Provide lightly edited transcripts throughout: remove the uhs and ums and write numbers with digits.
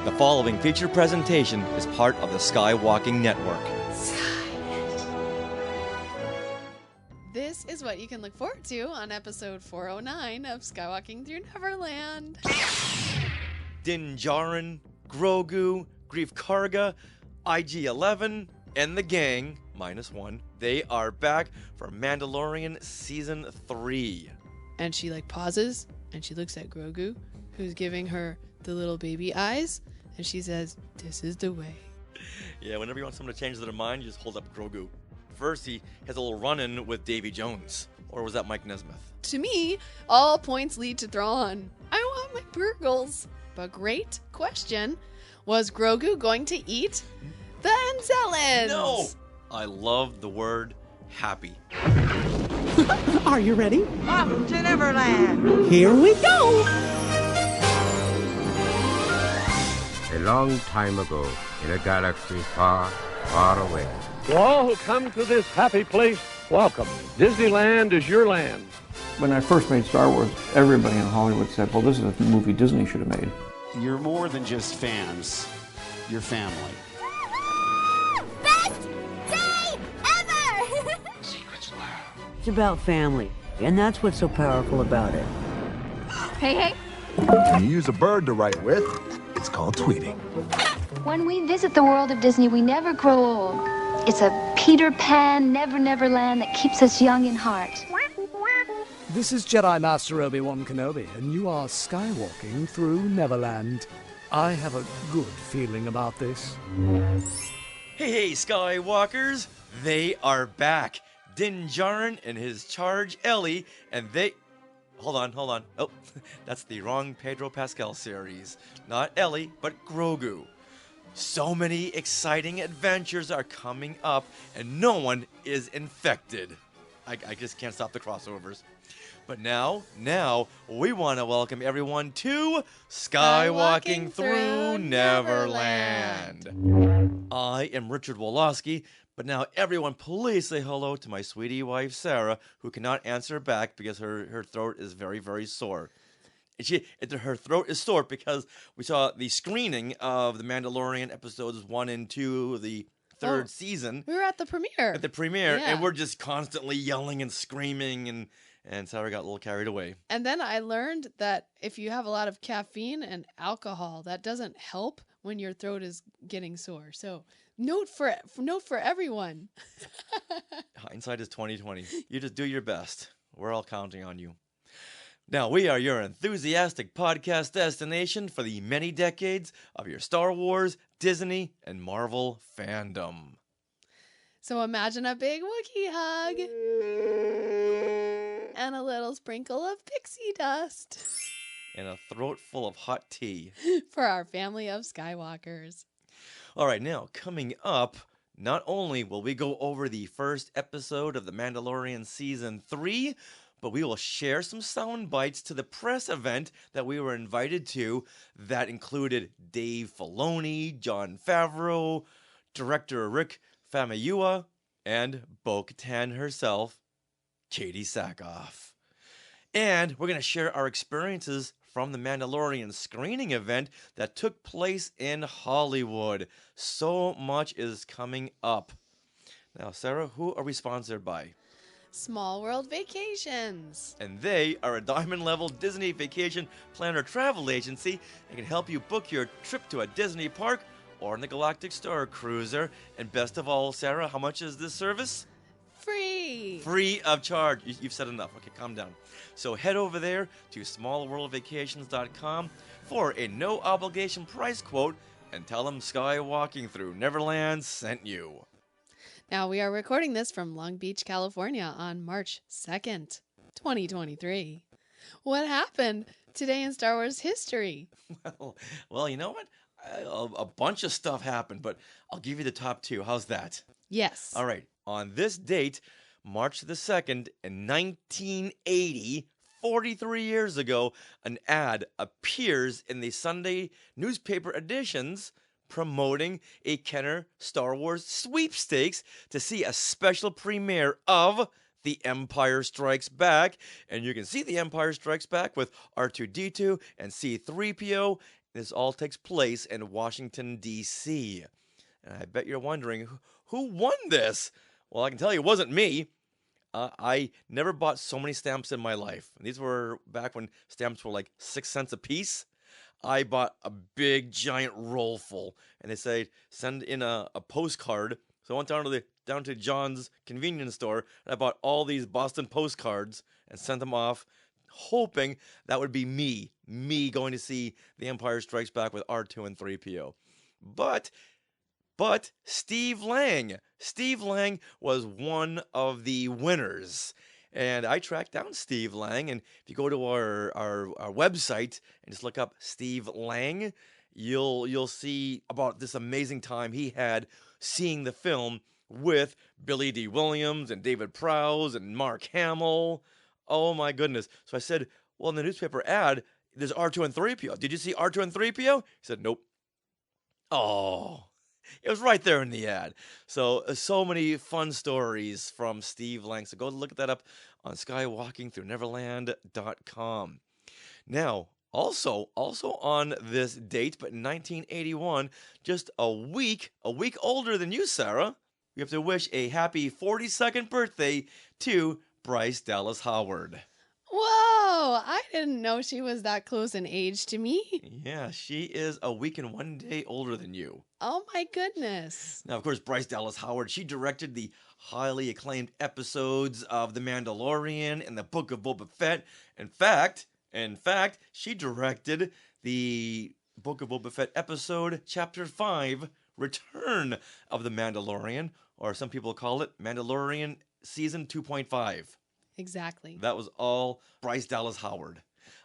The following featured presentation is part of the SKYwalking Network. This is what you can look forward to on episode 409 of SKYwalking Through Neverland. Din Djarin, Grogu, Greef Karga, IG-11, and the gang, -1, they are back for Mandalorian Season 3. And she pauses and she looks at Grogu, who's giving her the little baby eyes, and she says, "This is the way." Yeah, whenever you want someone to change their mind, you just hold up Grogu. First, he has a little run-in with Davy Jones. Or was that Mike Nesmith? To me, all points lead to Thrawn. I want my burgles. But great question. Was Grogu going to eat the Anzellans? No! I love the word happy. Are you ready? Off to Neverland! Here we go! A long time ago, in a galaxy far, far away. To all who come to this happy place, welcome. Disneyland is your land. When I first made Star Wars, everybody in Hollywood said, well, this is a movie Disney should have made. You're more than just fans. You're family. Best day ever! Secrets loud. It's about family, and that's what's so powerful about it. Hey. When you use a bird to write with, it's called tweeting. When we visit the world of Disney, we never grow old. It's a Peter Pan, Never Land that keeps us young in heart. This is Jedi Master Obi-Wan Kenobi, and you are skywalking through Neverland. I have a good feeling about this. Hey, Skywalkers! They are back. Din Djarin and his charge Ellie, and they... Hold on. Oh, that's the wrong Pedro Pascal series. Not Ellie, but Grogu. So many exciting adventures are coming up, and no one is infected. I just can't stop the crossovers. But now, we want to welcome everyone to SKYwalking Through Neverland. I am Richard Woloski, but now everyone please say hello to my sweetie wife Sarah, who cannot answer back because her throat is very, very sore. Her throat is sore because we saw the screening of the Mandalorian episodes 1 and 2 of the third season. We were at the premiere. Yeah. And we're just constantly yelling and screaming, and Sarah got a little carried away. And then I learned that if you have a lot of caffeine and alcohol, that doesn't help when your throat is getting sore. So note for everyone. Hindsight is 20/20. You just do your best. We're all counting on you. Now, we are your enthusiastic podcast destination for the many decades of your Star Wars, Disney, and Marvel fandom. So imagine a big Wookiee hug and a little sprinkle of pixie dust And a throat full of hot tea. for our family of Skywalkers. All right, now, coming up, not only will we go over the first episode of The Mandalorian Season 3, but we will share some sound bites to the press event that we were invited to that included Dave Filoni, Jon Favreau, director Rick Famuyiwa, and Bo-Katan herself, Katee Sackhoff. And we're going to share our experiences from the Mandalorian screening event that took place in Hollywood. So much is coming up. Now, Sarah, who are we sponsored by? Small World Vacations. And they are a diamond-level Disney vacation planner travel agency and can help you book your trip to a Disney park or on the Galactic Star Cruiser. And best of all, Sarah, how much is this service? Free. Free of charge. You've said enough. Okay, calm down. So head over there to smallworldvacations.com for a no-obligation price quote and tell them SKYwalking Through Neverland sent you. Now, we are recording this from Long Beach, California on March 2nd, 2023. What happened today in Star Wars history? Well, you know what? A bunch of stuff happened, but I'll give you the top 2. How's that? Yes. All right. On this date, March the 2nd, in 1980, 43 years ago, an ad appears in the Sunday newspaper editions promoting a Kenner Star Wars sweepstakes to see a special premiere of The Empire Strikes Back. And you can see The Empire Strikes Back with R2-D2 and C-3PO This all takes place in Washington, D.C. And I bet you're wondering, who won this? Well, I can tell you it wasn't me. I never bought so many stamps in my life. These were back when stamps were like 6 cents a piece. I bought a big, giant roll full. And they said, send in a postcard. So I went down to John's convenience store, and I bought all these Boston postcards and sent them off, hoping that would be me going to see The Empire Strikes Back with R2 and 3PO. But Steve Lang was one of the winners. And I tracked down Steve Lang, and if you go to our website and just look up Steve Lang, you'll see about this amazing time he had seeing the film with Billy D. Williams and David Prowse and Mark Hamill. Oh my goodness. So I said, well, in the newspaper ad, there's R2 and 3PO. Did you see R2 and 3PO? He said, nope. Oh, it was right there in the ad. So many fun stories from Steve Lang. So go look that up on SKYwalking through Neverland.com. Now, also on this date, but in 1981, just a week older than you, Sarah, we have to wish a happy 42nd birthday to Bryce Dallas Howard. Whoa, I didn't know she was that close in age to me. Yeah, she is a week and 1 day older than you. Oh my goodness. Now, of course, Bryce Dallas Howard, she directed the highly acclaimed episodes of The Mandalorian and the Book of Boba Fett. In fact, she directed the Book of Boba Fett episode, Chapter 5, Return of the Mandalorian, or some people call it Mandalorian Season 2.5. Exactly. That was all Bryce Dallas Howard.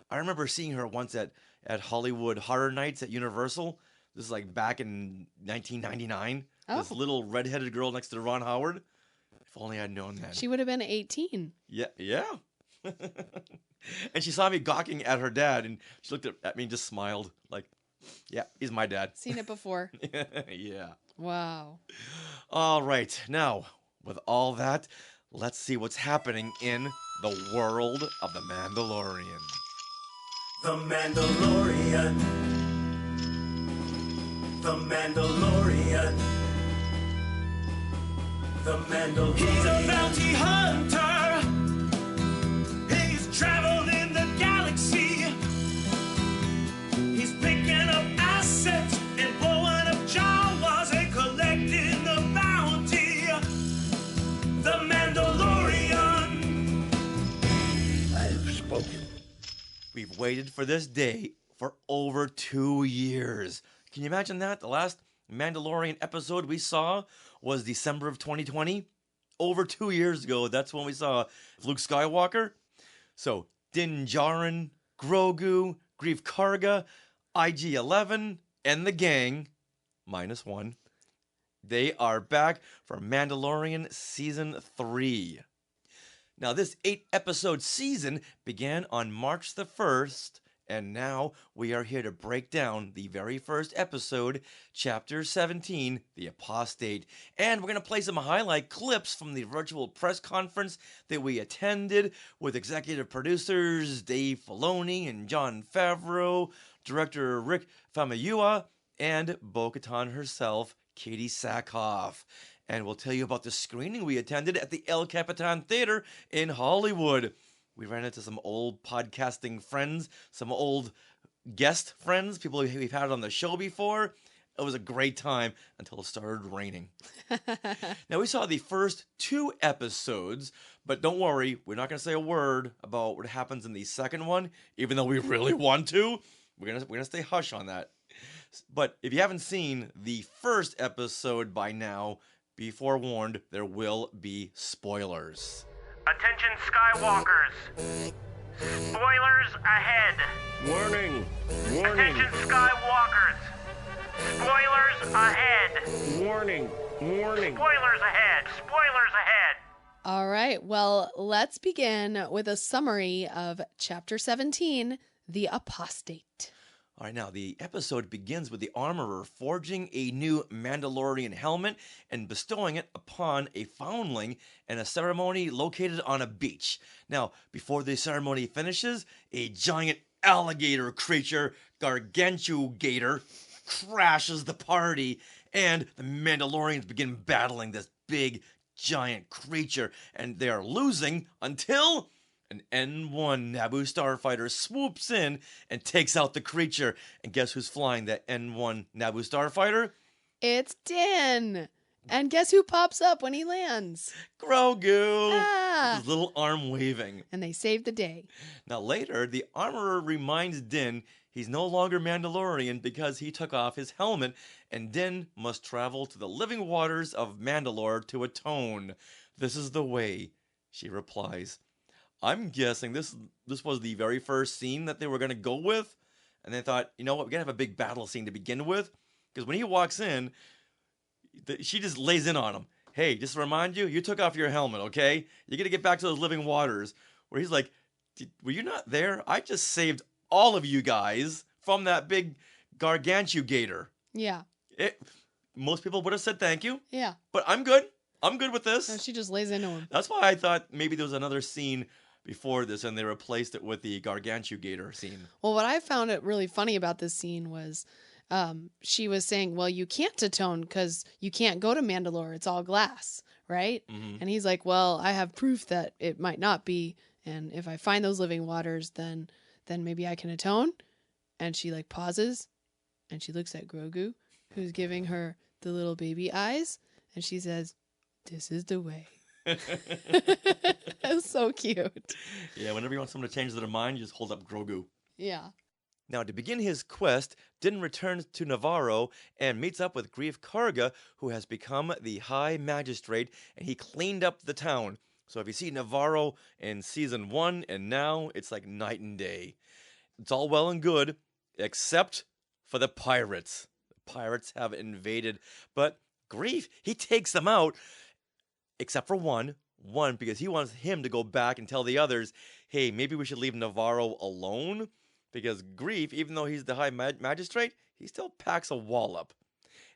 I remember seeing her once at Hollywood Horror Nights at Universal. This is like back in 1999. Oh. This little redheaded girl next to Ron Howard. If only I'd known that. She would have been 18. Yeah. And she saw me gawking at her dad, and she looked at me and just smiled like, yeah, he's my dad. Seen it before. Yeah. Wow. All right. Now, with all that, let's see what's happening in the world of the Mandalorian. The Mandalorian. The Mandalorian. The Mandalorian. He's a bounty hunter. He's traveled in the galaxy. He's picking up assets and blowing up Jawas and collecting the bounty. The Mandalorian. I have spoken. We've waited for this day for over 2 years. Can you imagine that? The last Mandalorian episode we saw was December of 2020. Over 2 years ago, that's when we saw Luke Skywalker. So, Din Djarin, Grogu, Greef Karga, IG-11, and the gang, -1, they are back for Mandalorian Season 3. Now, this 8-episode season began on March the 1st, and now we are here to break down the very first episode, Chapter 17, The Apostate. And we're going to play some highlight clips from the virtual press conference that we attended with executive producers Dave Filoni and Jon Favreau, director Rick Famuyiwa, and Bo-Katan herself, Katee Sackhoff. And we'll tell you about the screening we attended at the El Capitan Theater in Hollywood. We ran into some old podcasting friends, some old guest friends, people we've had on the show before. It was a great time until it started raining. Now, we saw the first 2 episodes, but don't worry, we're not going to say a word about what happens in the second one, even though we really want to. We're gonna stay hush on that. But if you haven't seen the first episode by now, be forewarned, there will be spoilers. Attention, Skywalkers. Spoilers ahead. Warning! Attention, Skywalkers. Spoilers ahead. Warning! Spoilers ahead. Spoilers ahead. All right, well, let's begin with a summary of Chapter 17, The Apostate. All right, now the episode begins with the armorer forging a new Mandalorian helmet and bestowing it upon a foundling in a ceremony located on a beach. Now, before the ceremony finishes, a giant alligator creature, Gargantugator, crashes the party, and the Mandalorians begin battling this big, giant creature, and they are losing until an N1 Naboo starfighter swoops in and takes out the creature. And guess who's flying that N1 Naboo starfighter? It's Din. And guess who pops up when he lands? Grogu! Ah. His little arm waving. And they save the day. Now later, the armorer reminds Din he's no longer Mandalorian because he took off his helmet, and Din must travel to the living waters of Mandalore to atone. This is the way, she replies. I'm guessing this was the very first scene that they were going to go with, and they thought, you know what, we're going to have a big battle scene to begin with, because when he walks in, she just lays in on him. Hey, just to remind you, you took off your helmet, okay? You're going to get back to those living waters. Where he's like, were you not there? I just saved all of you guys from that big Gargantugator. Yeah. Most people would have said thank you. Yeah. But I'm good. I'm good with this. No, she just lays into him. That's why I thought maybe there was another scene before this and they replaced it with the Gargantugator scene. Well, what I found it really funny about this scene was she was saying, well, you can't atone because you can't go to Mandalore. It's all glass, right? Mm-hmm. And he's like, well, I have proof that it might not be. And if I find those living waters, then maybe I can atone. And she like pauses and she looks at Grogu, who's giving her the little baby eyes. And she says, this is the way. It's so cute. Yeah, whenever you want someone to change their mind, you just hold up Grogu. Yeah. Now, to begin his quest, Din returns to Navarro and meets up with Greef Karga, who has become the High Magistrate, and he cleaned up the town. So if you see Navarro in Season 1 and now, it's like night and day. It's all well and good, except for the pirates. The pirates have invaded, but Greef, he takes them out, except for one, because he wants him to go back and tell the others, hey, maybe we should leave Navarro alone. Because Greef, even though he's the High Magistrate, he still packs a wallop.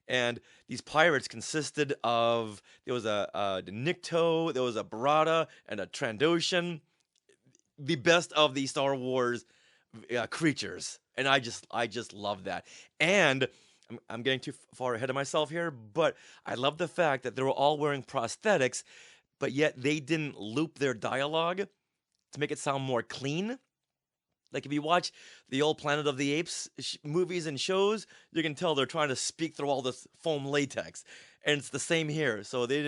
And these pirates consisted of, there was a Nikto, there was a Barada, and a Trandoshan. The best of the Star Wars creatures. And I just love that. And I'm getting too far ahead of myself here, but I love the fact that they were all wearing prosthetics, but yet they didn't loop their dialogue to make it sound more clean. Like if you watch the old Planet of the Apes movies and shows, you can tell they're trying to speak through all this foam latex, and it's the same here. So they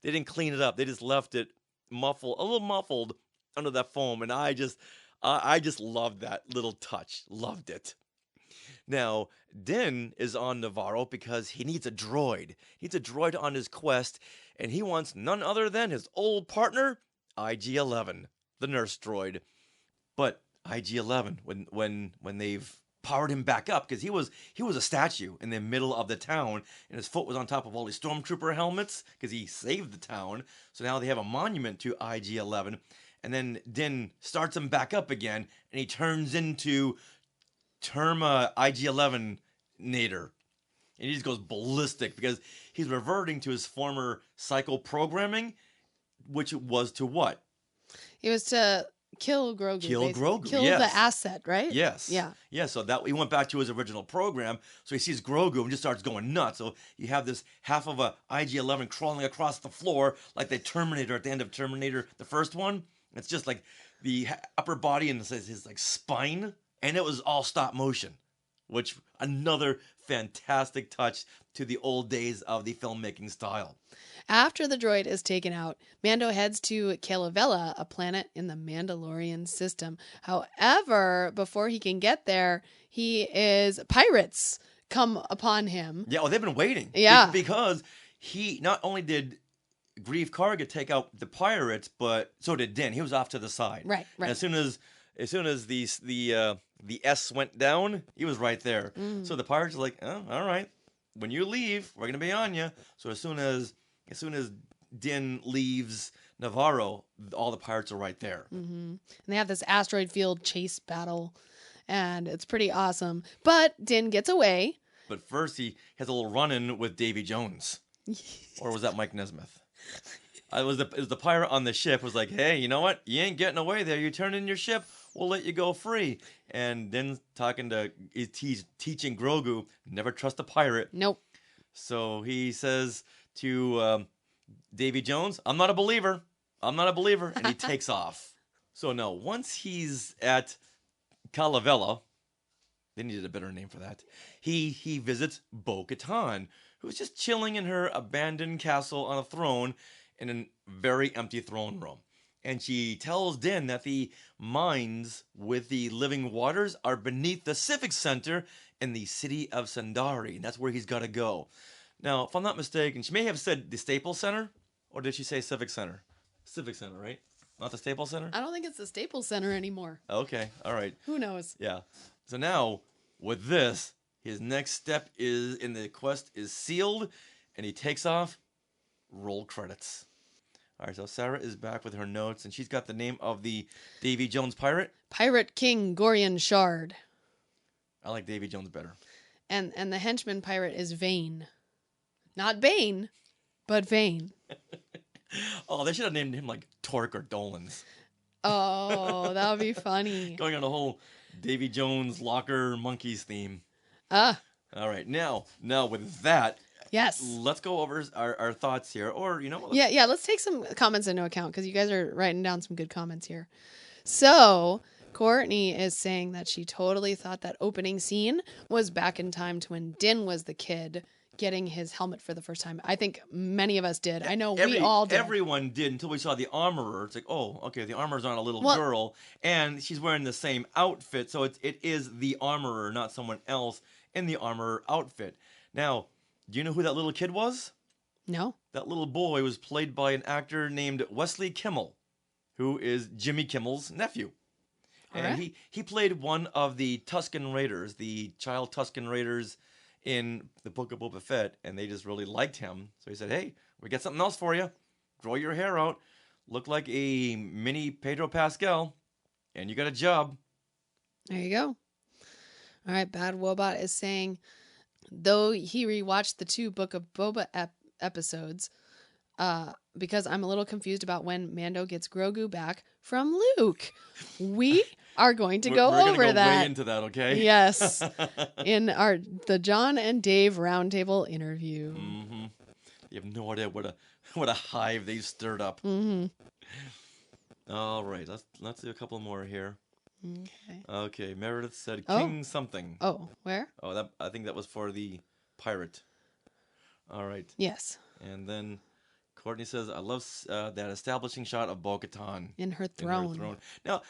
didn't clean it up. They just left it a little muffled under that foam, and I just loved that little touch. Loved it. Now Din is on Navarro because he needs a droid. He needs a droid on his quest, and he wants none other than his old partner, IG-11, the nurse droid. But IG-11, when they've powered him back up, because he was a statue in the middle of the town, and his foot was on top of all these stormtrooper helmets because he saved the town. So now they have a monument to IG-11, and then Din starts him back up again, and he turns into Terma IG-11 Nader, and he just goes ballistic because he's reverting to his former psycho programming, which was to what? It was to kill Grogu. Kill Grogu, Kill yes. the asset, right? Yes. Yeah. Yeah, so that he went back to his original program, so he sees Grogu and just starts going nuts. So you have this half of a IG-11 crawling across the floor like the Terminator at the end of Terminator, the first one. It's just like the upper body and his like spine, and it was all stop motion, which another fantastic touch to the old days of the filmmaking style. After the droid is taken out, Mando heads to Calavella, a planet in the Mandalorian system. However, before he can get there, pirates come upon him. Yeah, they've been waiting. Yeah. Because he, not only did Greef Karga take out the pirates, but so did Din. He was off to the side. Right. And as soon as the S went down, he was right there. Mm. So the pirates are like, oh, all right. When you leave, we're gonna be on you. So as soon as Din leaves Navarro, all the pirates are right there. Mm-hmm. And they have this asteroid field chase battle, and it's pretty awesome. But Din gets away. But first, he has a little run-in with Davy Jones, or was that Mike Nesmith? It was the pirate on the ship was like, hey, you know what? You ain't getting away there. You turn in your ship. we'll let you go free. And then he's teaching Grogu, never trust a pirate. Nope. So he says to Davy Jones, I'm not a believer. And he takes off. So no, once he's at Calavella, they needed a better name for that, he visits Bo-Katan, who's just chilling in her abandoned castle on a throne in a very empty throne room. And she tells Din that the mines with the living waters are beneath the Civic Center in the city of Sundari. And that's where he's got to go. Now, if I'm not mistaken, she may have said the Staples Center, or did she say Civic Center? Civic Center, right? Not the Staples Center? I don't think it's the Staples Center anymore. Okay, all right. Who knows? Yeah. So now, with this, his next step in the quest is sealed, and he takes off. Roll credits. All right, so Sarah is back with her notes, and she's got the name of the Davy Jones pirate. Pirate King Gorian Shard. I like Davy Jones better. And the henchman pirate is Vane. Not Bane, but Vane. Oh, they should have named him like Torque or Dolans. Oh, that would be funny. Going on a whole Davy Jones Locker Monkeys theme. Ah. All right, now with that, yes, let's go over our thoughts here, or yeah, let's take some comments into account because you guys are writing down some good comments here. So Courtney is saying that she totally thought that opening scene was back in time to when Din was the kid getting his helmet for the first time. I think many of us did. I know we all did. Everyone did until we saw the armorer. It's like, oh, okay, the armorer's on a little girl, and she's wearing the same outfit, so it is the armorer, not someone else in the armorer outfit. Now, do you know who that little kid was? No. That little boy was played by an actor named Wesley Kimmel, who is Jimmy Kimmel's nephew. And he played one of the Tusken Raiders, the child Tusken Raiders in the Book of Boba Fett, and they just really liked him. So he said, hey, we got something else for you. Grow your hair out. Look like a mini Pedro Pascal, and you got a job. There you go. All right, Bad Wobot is saying, though he rewatched the 2 Book of Boba episodes, because I'm a little confused about when Mando gets Grogu back from Luke. We are going to go over go that. Way into that, okay? Yes, in the John and Dave Roundtable interview. Mm-hmm. You have no idea what a hive they stirred up. Mm-hmm. All right, let's do a couple more here. Okay, Meredith said Oh. King something. Oh, where? Oh, I think that was for the pirate. All right. Yes. And then Courtney says, I love that establishing shot of Bo-Katan. In her throne. Now,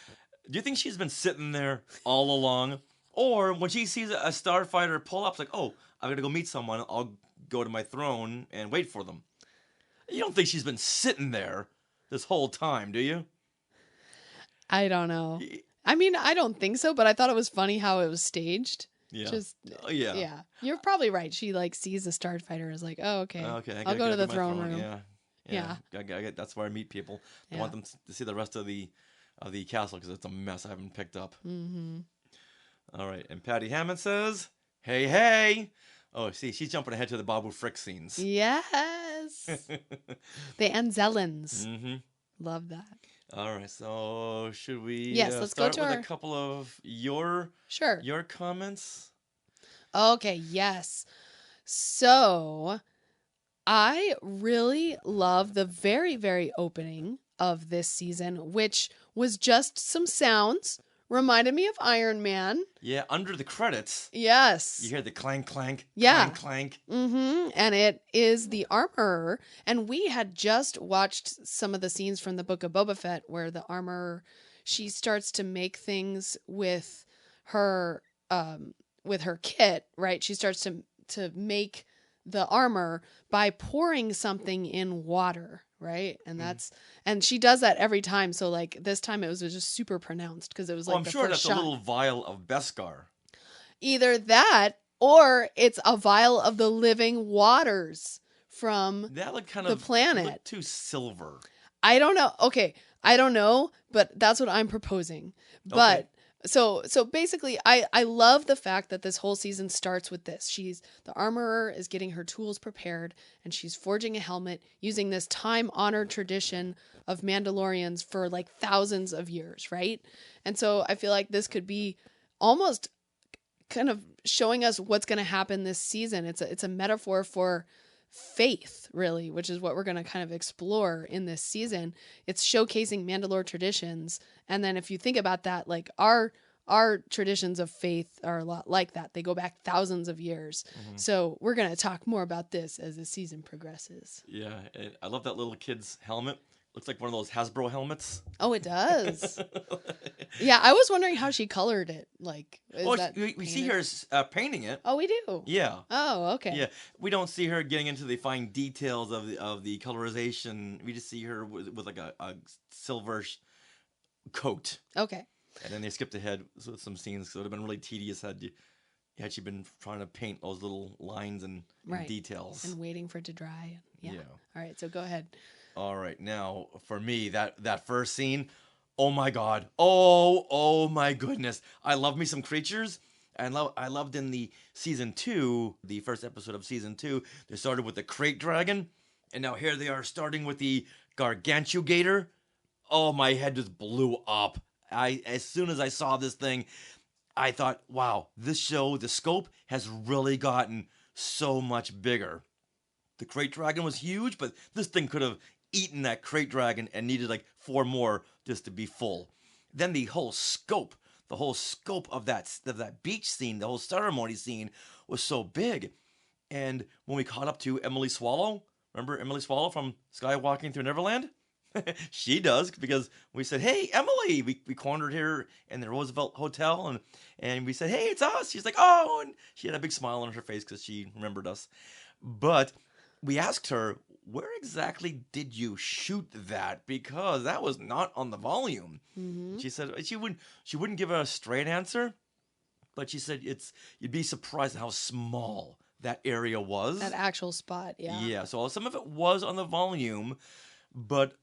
do you think she's been sitting there all along? Or when she sees a starfighter pull up, it's like, oh, I'm going to go meet someone. I'll go to my throne and wait for them. You don't think she's been sitting there this whole time, do you? I don't know. I mean, I don't think so, but I thought it was funny how it was staged. Yeah. Yeah. Yeah. You're probably right. She sees the starfighter and is like, oh, okay. I'll go to the throne room. Yeah. That's where I meet people. I want them to see the rest of the castle because it's a mess I haven't picked up. Mm-hmm. All right. And Patty Hammond says, hey. Oh, see, she's jumping ahead to the Babu Frick scenes. Yes. The Anzellans. Mm-hmm. Love that. All right, so should we let's start go to with a couple of your comments? Okay, yes. So I really love the very, very opening of this season, which was just some sounds. Reminded me of Iron Man. Yeah, under the credits. Yes. You hear the clank, clank, clank, clank. Mm-hmm. And it is the armorer. And we had just watched some of the scenes from the Book of Boba Fett where the armorer, she starts to make things with her kit, right? She starts to make the armor by pouring something in water, right? And and she does that every time. So like this time it was just super pronounced because it was like I'm the sure first that's shot. a little vial of Beskar. Either that or it's a vial of the living waters from that looked kind the of planet. Looked too silver. I don't know. Okay, I don't know, but that's what I'm proposing. But So basically, I love the fact that this whole season starts with this. The armorer is getting her tools prepared, and she's forging a helmet using this time-honored tradition of Mandalorians for like thousands of years, right? And so I feel like this could be almost kind of showing us what's going to happen this season. It's a metaphor for faith, really, which is what we're going to kind of explore in this season. It's showcasing Mandalore traditions, and then if you think about that, like our traditions of faith are a lot like that. They go back thousands of years. So we're going to talk more about this as the season progresses. Yeah, and I love that little kid's helmet. Looks like one of those Hasbro helmets. Oh, it does. Yeah, I was wondering how she colored it. Like, we see her painting it. Oh, we do. Yeah. Oh, okay. Yeah, we don't see her getting into the fine details of the colorization. We just see her with like a silver coat. Okay. And then they skipped ahead with some scenes. So it would have been really tedious had she been trying to paint those little lines and details and waiting for it to dry. Yeah. All right. So go ahead. All right, now for me, that first scene, oh my god, oh my goodness, I love me some creatures. I loved in the season 2, the first episode of season 2, they started with the crate dragon, and now here they are starting with the gargantugator. Oh, my head just blew up. As soon as I saw this thing, I thought, wow, this show, the scope has really gotten so much bigger. The crate dragon was huge, but this thing could have eaten that crate dragon and needed like 4 more just to be full. Then the whole scope of that beach scene, the whole ceremony scene was so big. And when we caught up to Emily Swallow, remember Emily Swallow from SKYwalking through Neverland? She does, because we said, hey, Emily, we cornered her in the Roosevelt Hotel, and we said, hey, it's us. She's like, oh, and she had a big smile on her face because she remembered us. But we asked her, where exactly did you shoot that? Because that was not on the volume. Mm-hmm. She said she wouldn't give a straight answer, but she said you'd be surprised at how small that area was. That actual spot, yeah. Yeah, so some of it was on the volume, but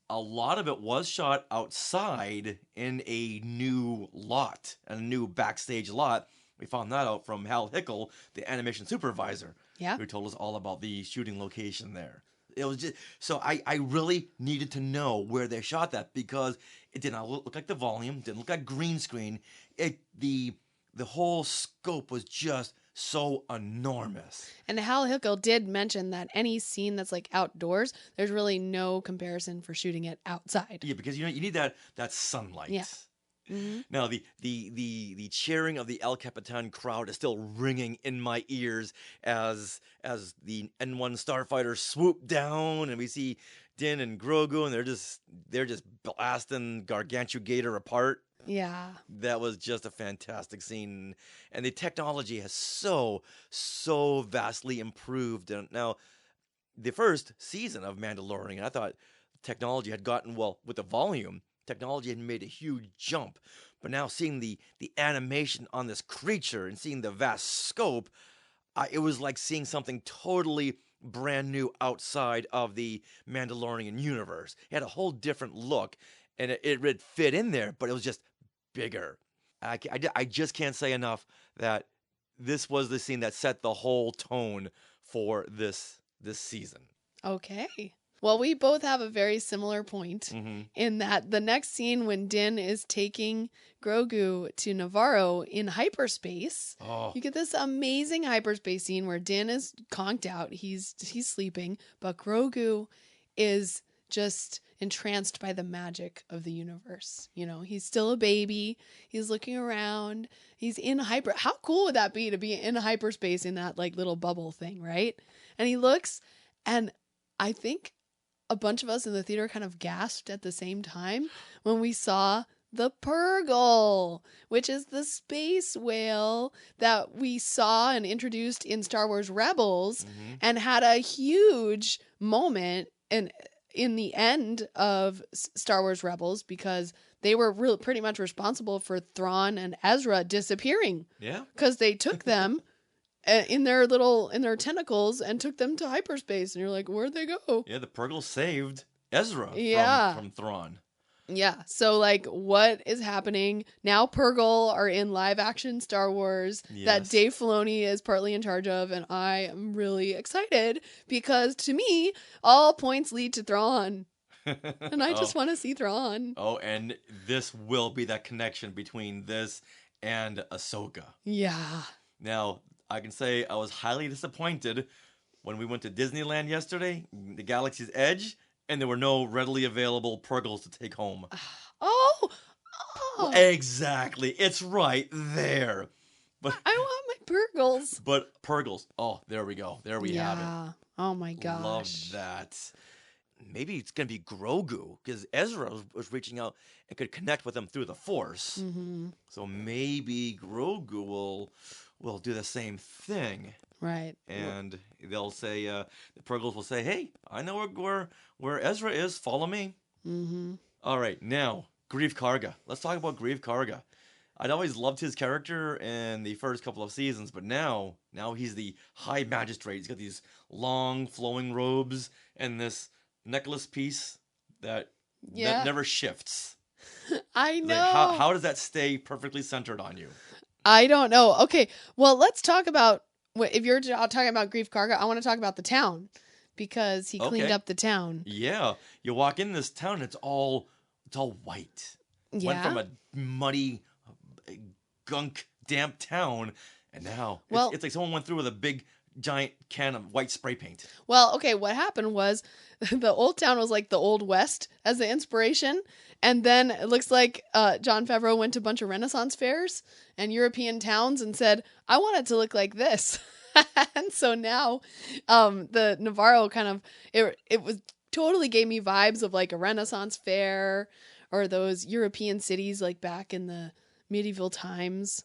a lot of it was shot outside in a new lot, a new backstage lot. We found that out from Hal Hickel, the animation supervisor, who told us all about the shooting location there. It was just so I really needed to know where they shot that, because it did not look like the volume, didn't look like green screen. The whole scope was just so enormous. And Hal Hickel did mention that any scene that's like outdoors, there's really no comparison for shooting it outside. Yeah, because you need that sunlight. Yeah. Mm-hmm. Now the cheering of the El Capitan crowd is still ringing in my ears as the N1 starfighter swoop down, and we see Din and Grogu, and they're just blasting Gargantugator apart. Yeah, that was just a fantastic scene, and the technology has so vastly improved. And now, the first season of Mandalorian, I thought technology had gotten with the volume. Technology had made a huge jump, but now seeing the animation on this creature and seeing the vast scope, it was like seeing something totally brand new outside of the Mandalorian universe. It had a whole different look, and it fit in there, but it was just bigger. I just can't say enough that this was the scene that set the whole tone for this season. Okay. Well, we both have a very similar point in that the next scene when Din is taking Grogu to Navarro in hyperspace, you get this amazing hyperspace scene where Din is conked out. He's sleeping, but Grogu is just entranced by the magic of the universe. You know, he's still a baby. He's looking around. He's in How cool would that be to be in hyperspace in that like little bubble thing, right? And he looks, and I think a bunch of us in the theater kind of gasped at the same time when we saw the Purrgil, which is the space whale that we saw and introduced in Star Wars Rebels and had a huge moment in the end of Star Wars Rebels, because they were pretty much responsible for Thrawn and Ezra disappearing. Yeah. Because they took them in their tentacles and took them to hyperspace, and you're like, where'd they go? Yeah, the Purrgil saved Ezra from Thrawn. Yeah. So, like, what is happening? Now Purgle are in live action Star Wars that Dave Filoni is partly in charge of. And I am really excited because to me, all points lead to Thrawn. And I just want to see Thrawn. Oh, and this will be that connection between this and Ahsoka. Yeah. Now, I can say I was highly disappointed when we went to Disneyland yesterday, the Galaxy's Edge, and there were no readily available Purgles to take home. Oh. Exactly. It's right there. But I want my Purgles. But Purgles. Oh, there we go. There we have it. Oh my gosh. Love that. Maybe it's going to be Grogu, because Ezra was reaching out and could connect with him through the Force. Mm-hmm. So maybe Grogu will do the same thing. Right. And they'll say, the Purgles will say, hey, I know where Ezra is. Follow me. Mm-hmm. All right, now, Greef Karga. Let's talk about Greef Karga. I'd always loved his character in the first couple of seasons, but now he's the High Magistrate. He's got these long, flowing robes and this necklace piece that never shifts. I know. Like, how does that stay perfectly centered on you? I don't know. Okay, well, let's talk about, if you're talking about Greef Karga, I want to talk about the town, because he cleaned up the town. Yeah, you walk in this town, it's all white. Yeah. Went from a muddy, gunk, damp town, and now it's like someone went through with a big, giant can of white spray paint. Well, okay, what happened was the old town was like the Old West as the inspiration, and then it looks like Jon Favreau went to a bunch of Renaissance fairs and European towns and said, I want it to look like this. And so now the Navarro kind of, it was totally gave me vibes of like a Renaissance fair or those European cities like back in the medieval times.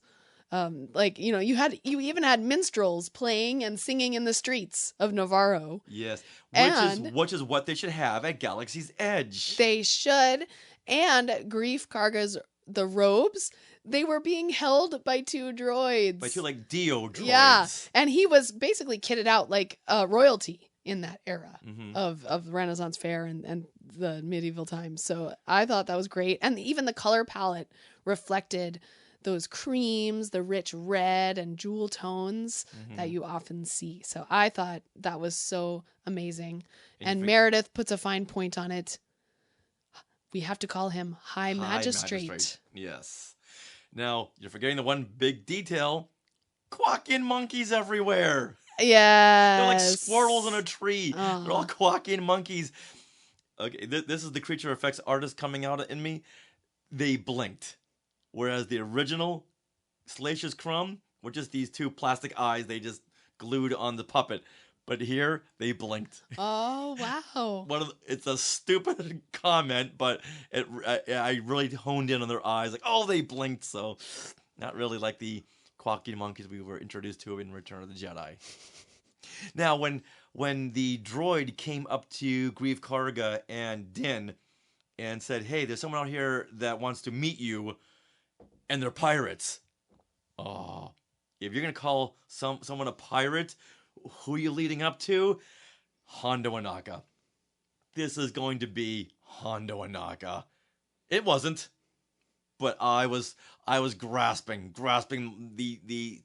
Like, you know, you even had minstrels playing and singing in the streets of Navarro. Yes, which is what they should have at Galaxy's Edge. They should. And Greef Karga's the robes, they were being held by two droids. By two like Dio droids. Yeah, and he was basically kitted out like royalty in that era of the Renaissance fair and the medieval times. So I thought that was great, and even the color palette reflected those creams, the rich red and jewel tones that you often see. So I thought that was so amazing. And Meredith puts a fine point on it. We have to call him High Magistrate. Yes. Now, you're forgetting the one big detail. Quacking monkeys everywhere. Yes. They're like squirrels in a tree. They're all quacking monkeys. Okay, this is the creature effects artist coming out in me. They blinked. Whereas the original Salacious Crumb were just these two plastic eyes they just glued on the puppet. But here, they blinked. Oh, wow. It's a stupid comment, but I really honed in on their eyes. Like, oh, they blinked. So, not really like the quacking monkeys we were introduced to in Return of the Jedi. Now, when the droid came up to Greef Karga and Din and said, hey, there's someone out here that wants to meet you, and they're pirates. Oh, if you're going to call someone a pirate, who are you leading up to? Hondo Ohnaka. This is going to be Hondo Ohnaka. It wasn't, but I was grasping the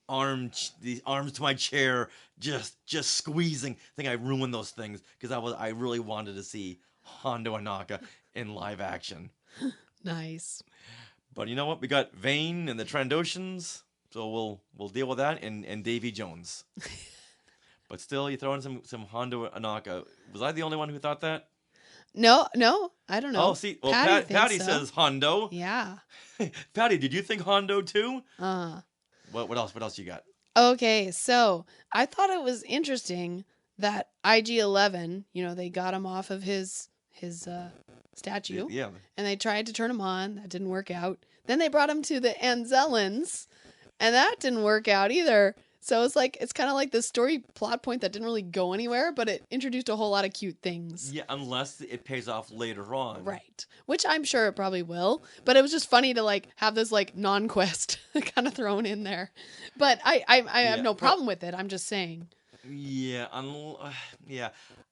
arms to my chair, just squeezing. I think I ruined those things because I really wanted to see Hondo Ohnaka in live action. Nice. But you know what? We got Vane and the Trandoshans, so we'll deal with that and Davy Jones. But still, you throw in some Hondo Ohnaka. Was I the only one who thought that? No, I don't know. Oh, see, well, Patty says Hondo. Yeah. Patty, did you think Hondo too? What else? What else you got? Okay, so I thought it was interesting that IG-11, you know, they got him off of his statue. Yeah. And they tried to turn him on. That didn't work out. Then they brought him to the Anzellans, and that didn't work out either. So it's kind of like the story plot point that didn't really go anywhere, but it introduced a whole lot of cute things. Yeah, unless it pays off later on. Right. Which I'm sure it probably will. But it was just funny to have this non-quest kind of thrown in there. But I have no problem with it. I'm just saying. Yeah.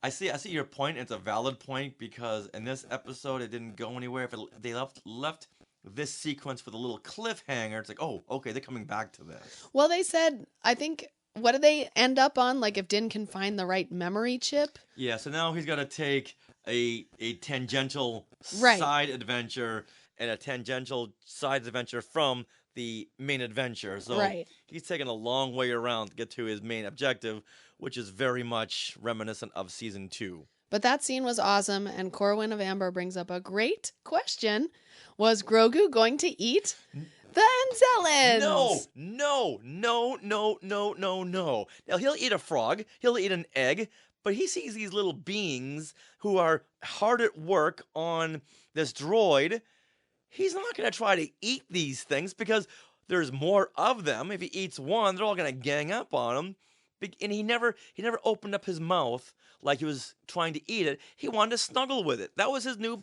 I see your point. It's a valid point because in this episode it didn't go anywhere. If they left this sequence with a little cliffhanger, it's like, oh, okay, they're coming back to this. Well, they said, I think, what did they end up on? Like if Din can find the right memory chip? Yeah, so now he's got to take a tangential Right. side adventure and a tangential side adventure from the main adventure. So Right. he's taking a long way around to get to his main objective, which is very much reminiscent of season 2. But that scene was awesome, and Corwin of Amber brings up a great question. Was Grogu going to eat the Anzellans? No. Now, he'll eat a frog, he'll eat an egg, but he sees these little beings who are hard at work on this droid. He's not going to try to eat these things because there's more of them. If he eats one, they're all going to gang up on him. And he never opened up his mouth like he was trying to eat it. He wanted to snuggle with it. That was his new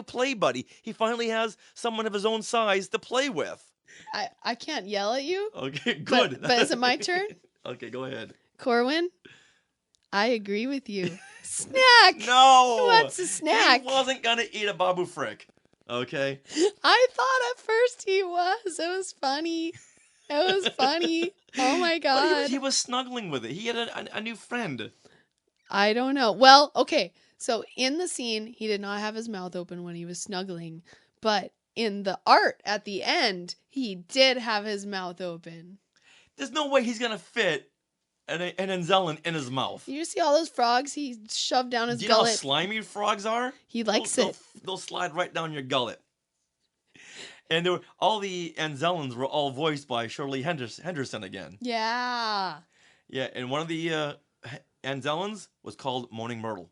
play buddy. He finally has someone of his own size to play with. I can't yell at you. Okay, good. But is it my turn? Okay, go ahead. Corwin, I agree with you. Snack! No! He wants a snack. He wasn't going to eat a Babu Frick. Okay? I thought at first he was. It was funny. It was funny. Oh my God. But he was snuggling with it. He had a new friend. I don't know. Well, okay. So in the scene, he did not have his mouth open when he was snuggling. But in the art at the end, he did have his mouth open. There's no way he's going to fit an Anzellan in his mouth. You see all those frogs he shoved down his Do you know gullet? how slimy frogs are? He likes it. They'll slide right down your gullet. And all the Anzellans were all voiced by Shirley Henderson again. Yeah. Yeah, and one of the Anzellans was called Moaning Myrtle.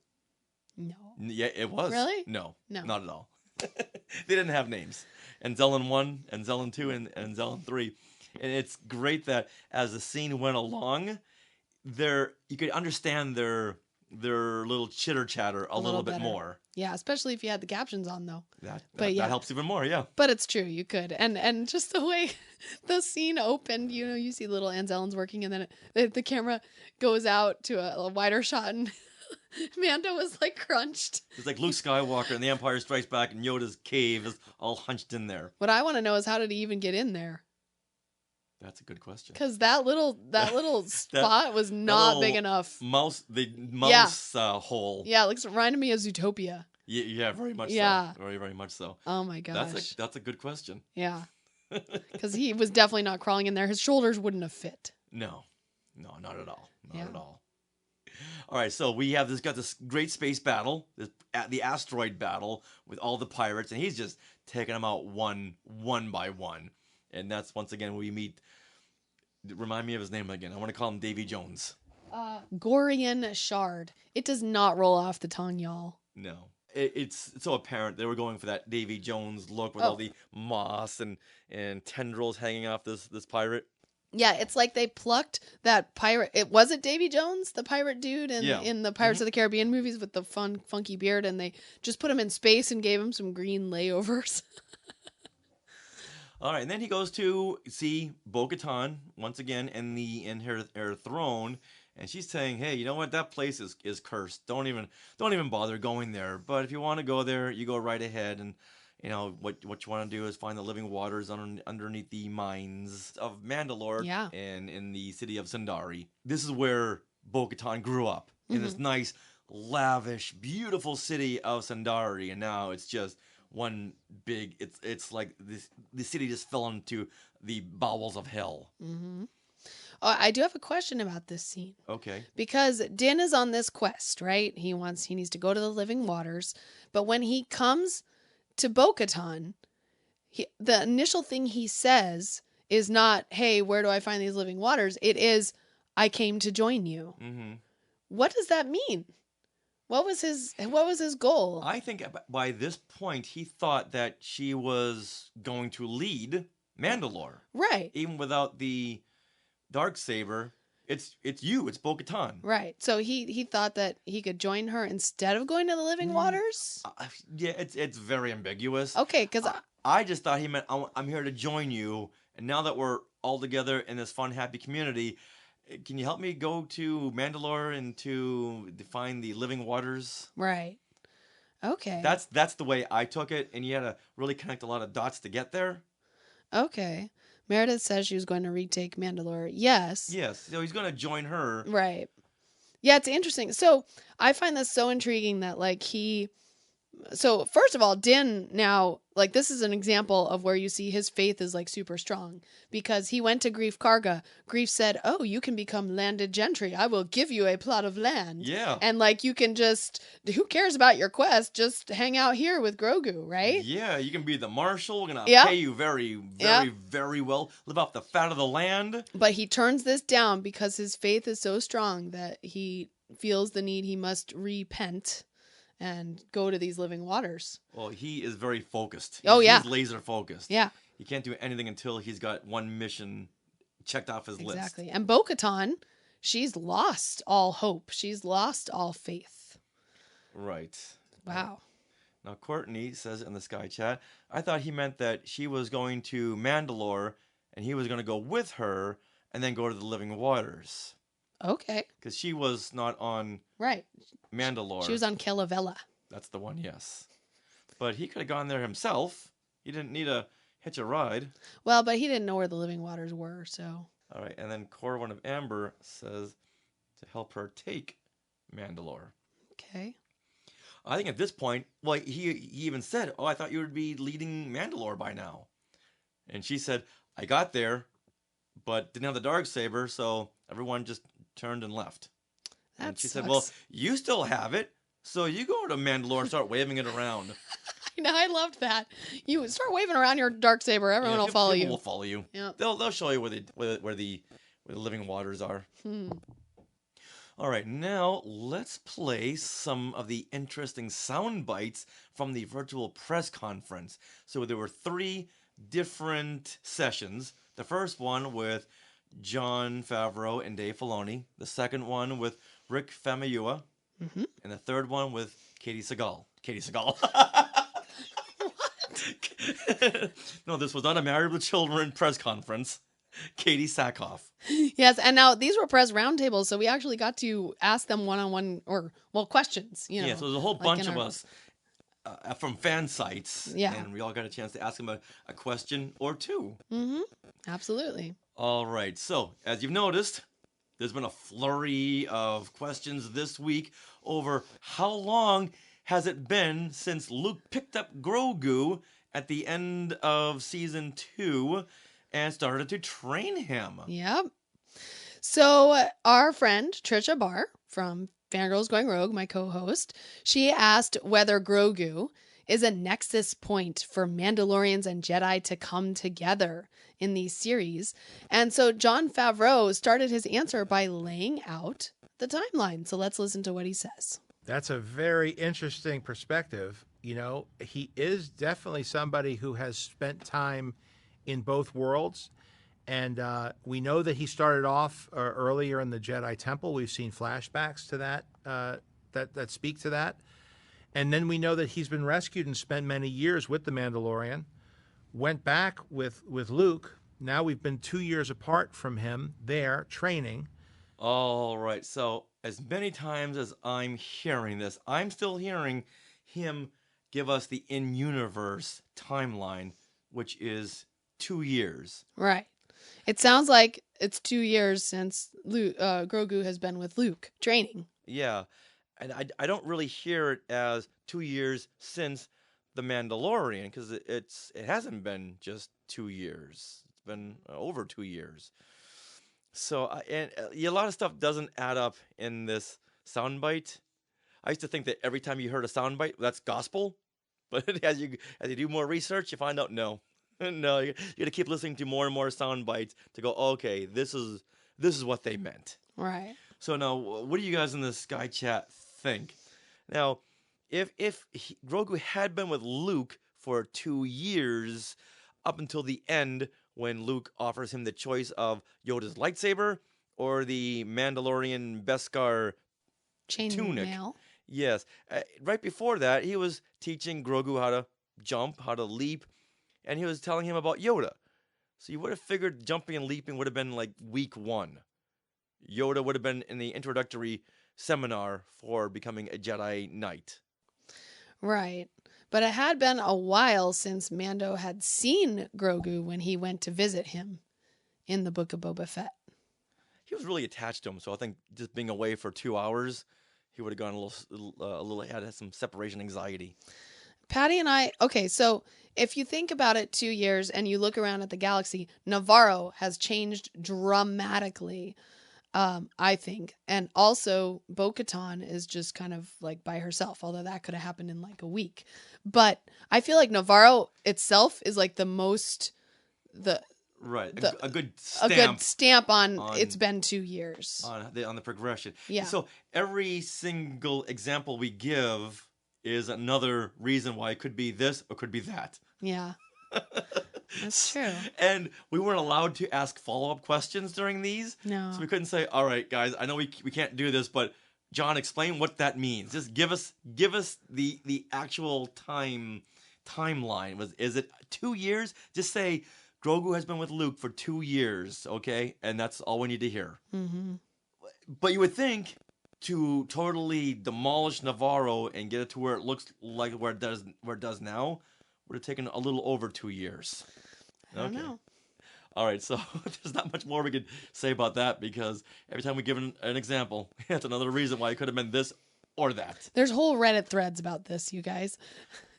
No. Yeah, it was. Really? No, No. not at all. They didn't have names. Anzellan 1, Anzellan 2, and Anzellan 3. And it's great that as the scene went along, you could understand their little chitter chatter a little bit better. more. Yeah, especially if you had the captions on, though. That yeah. helps even more, yeah. But it's true, you could. And just the way the scene opened, you see little Anzellans working, and then the camera goes out to a wider shot, and Mando was like crunched. It's like Luke Skywalker in The Empire Strikes Back, and Yoda's cave is all hunched in there. What I want to know is, how did he even get in there? That's a good question. Because that little spot was not big enough. Mouse hole. Yeah, it reminded me of Zootopia. Yeah, very much Yeah. so. Very, very much so. Oh my gosh. That's a good question. Yeah. Because he was definitely not crawling in there. His shoulders wouldn't have fit. No, not at all. Not at all. All right, so we have got this great space battle, the asteroid battle with all the pirates, and he's just taking them out one by one. And that's, once again, we meet... Remind me of his name again. I want to call him Davy Jones. Gorian Shard. It does not roll off the tongue, y'all. No. It's so apparent they were going for that Davy Jones look with all the moss and tendrils hanging off this pirate. Yeah, it's like they plucked that pirate. Was it Davy Jones, the pirate dude in the Pirates of the Caribbean movies with the funky beard, and they just put him in space and gave him some green layovers. All right, and then he goes to see Bo-Katan once again in her throne, and she's saying, "Hey, you know what? That place is cursed. Don't even bother going there. But if you want to go there, you go right ahead. And you know what you want to do is find the living waters underneath the mines of Mandalore, and in the city of Sundari. This is where Bo-Katan grew up in this nice, lavish, beautiful city of Sundari, and now it's just one big. It's like the city just fell into the bowels of hell." Mm-hmm. Oh, I do have a question about this scene. Okay. Because Din is on this quest, right? He needs to go to the living waters, but when he comes to Bo-Katan, the initial thing he says is not, "Hey, where do I find these living waters?" It is, "I came to join you." Mm-hmm. What does that mean? What was his goal? I think by this point he thought that she was going to lead Mandalore. Right. Even without the Darksaber, it's Bo-Katan. Right. So he thought that he could join her instead of going to the living waters? Yeah, it's very ambiguous. Okay, because I just thought he meant, I'm here to join you, and now that we're all together in this fun, happy community, can you help me go to Mandalore and to find the living waters? Right. Okay. That's the way I took it, and you had to really connect a lot of dots to get there. Okay. Meredith says she was going to retake Mandalore. Yes. Yes. So he's going to join her. Right. Yeah, it's interesting. So I find this so intriguing that like so first of all, Din now, like this is an example of where you see his faith is like super strong because he went to Grief Karga. Grief said, "Oh, you can become landed gentry. I will give you a plot of land." Yeah. And like you can just, who cares about your quest? Just hang out here with Grogu, right? Yeah, you can be the marshal. We're going to Yep. pay you very, very, Yep. very well. Live off the fat of the land. But he turns this down because his faith is so strong that he feels the need he must repent and go to these living waters. Well, he is very focused. Oh, yeah. He's laser focused. Yeah. He can't do anything until he's got one mission checked off his list. Exactly. And Bo-Katan, she's lost all hope. She's lost all faith. Right. Wow. Now, Courtney says in the Sky Chat, I thought he meant that she was going to Mandalore and he was going to go with her and then go to the living waters. Okay. Because she was not on Right. Mandalore. She was on Kelavela. That's the one, yes. But he could have gone there himself. He didn't need to hitch a ride. Well, but he didn't know where the living waters were, so. All right, and then Corwin of Amber says to help her take Mandalore. Okay. I think at this point, well, he even said, "Oh, I thought you would be leading Mandalore by now." And she said, "I got there, but didn't have the Darksaber, so everyone just turned and left." That and she sucks. said, "Well, you still have it, so you go to Mandalore and start waving it around." No, I loved that. You start waving around your Darksaber, everyone will follow you. People will follow you. Yep. They'll show you where the living waters are. All right, now let's play some of the interesting sound bites from the virtual press conference. So there were 3 different sessions. The first one with Jon Favreau and Dave Filoni. The second one with Rick Famuyiwa. Mm-hmm. And the third one with Katee Sackhoff. Katee Sackhoff. What? No, this was not a Married with Children press conference. Katee Sackhoff. Yes, and now these were press roundtables, so we actually got to ask them one-on-one, or, well, questions, you know. Yeah, so there's a whole like bunch in of our- us from fan sites. Yeah. And we all got a chance to ask them a question or two. Mm-hmm. Absolutely. All right, so as you've noticed, there's been a flurry of questions this week over how long has it been since Luke picked up Grogu at the end of season 2 and started to train him. Yep. So our friend Trisha Barr from Fangirls Going Rogue, my co-host, she asked whether Grogu is a nexus point for Mandalorians and Jedi to come together in these series. And so Jon Favreau started his answer by laying out the timeline. So let's listen to what he says. That's a very interesting perspective. You know, he is definitely somebody who has spent time in both worlds. And we know that he started off earlier in the Jedi Temple. We've seen flashbacks to that, that speak to that. And then we know that he's been rescued and spent many years with the Mandalorian. Went back with Luke. Now we've been 2 years apart from him there training. All right, so as many times as I'm hearing this, I'm still hearing him give us the in-universe timeline, which is 2 years. Right. It sounds like it's 2 years since Grogu has been with Luke training. Yeah, and I don't really hear it as 2 years since The Mandalorian, because it hasn't been just 2 years. It's been over 2 years. So a lot of stuff doesn't add up in this soundbite. I used to think that every time you heard a soundbite, that's gospel. But as you do more research, you find out no. No, you got to keep listening to more and more sound bites to go, okay, this is what they meant. Right. So now, what do you guys in the Sky Chat think? Now, if Grogu had been with Luke for 2 years, up until the end, when Luke offers him the choice of Yoda's lightsaber or the Mandalorian Beskar tunic. Chainmail. Yes. Right before that, he was teaching Grogu how to jump, how to leap, and he was telling him about Yoda. So you would have figured jumping and leaping would have been like week 1. Yoda would have been in the introductory seminar for becoming a Jedi Knight. Right. But it had been a while since Mando had seen Grogu when he went to visit him in the Book of Boba Fett. He was really attached to him, so I think just being away for 2 hours, he would have gone a little had some separation anxiety. Patty and I, okay, so if you think about it 2 years and you look around at the galaxy, Navarro has changed dramatically, I think. And also, Bo-Katan is just kind of like by herself, although that could have happened in like a week. But I feel like Navarro itself is like the most, Right, a good stamp on it's been 2 years. On the progression. Yeah. So every single example we give is another reason why it could be this or could be that. Yeah. That's true. And we weren't allowed to ask follow-up questions during these. No. So we couldn't say, all right, guys, I know we can't do this, but John, explain what that means. Just give us the actual timeline. Is it 2 years? Just say Grogu has been with Luke for 2 years, okay? And that's all we need to hear. Mm-hmm. But you would think to totally demolish Navarro and get it to where it looks like where it does now would have taken a little over 2 years. I don't know. All right, so there's not much more we could say about that because every time we give an example, that's another reason why it could have been this or that. There's whole Reddit threads about this, you guys.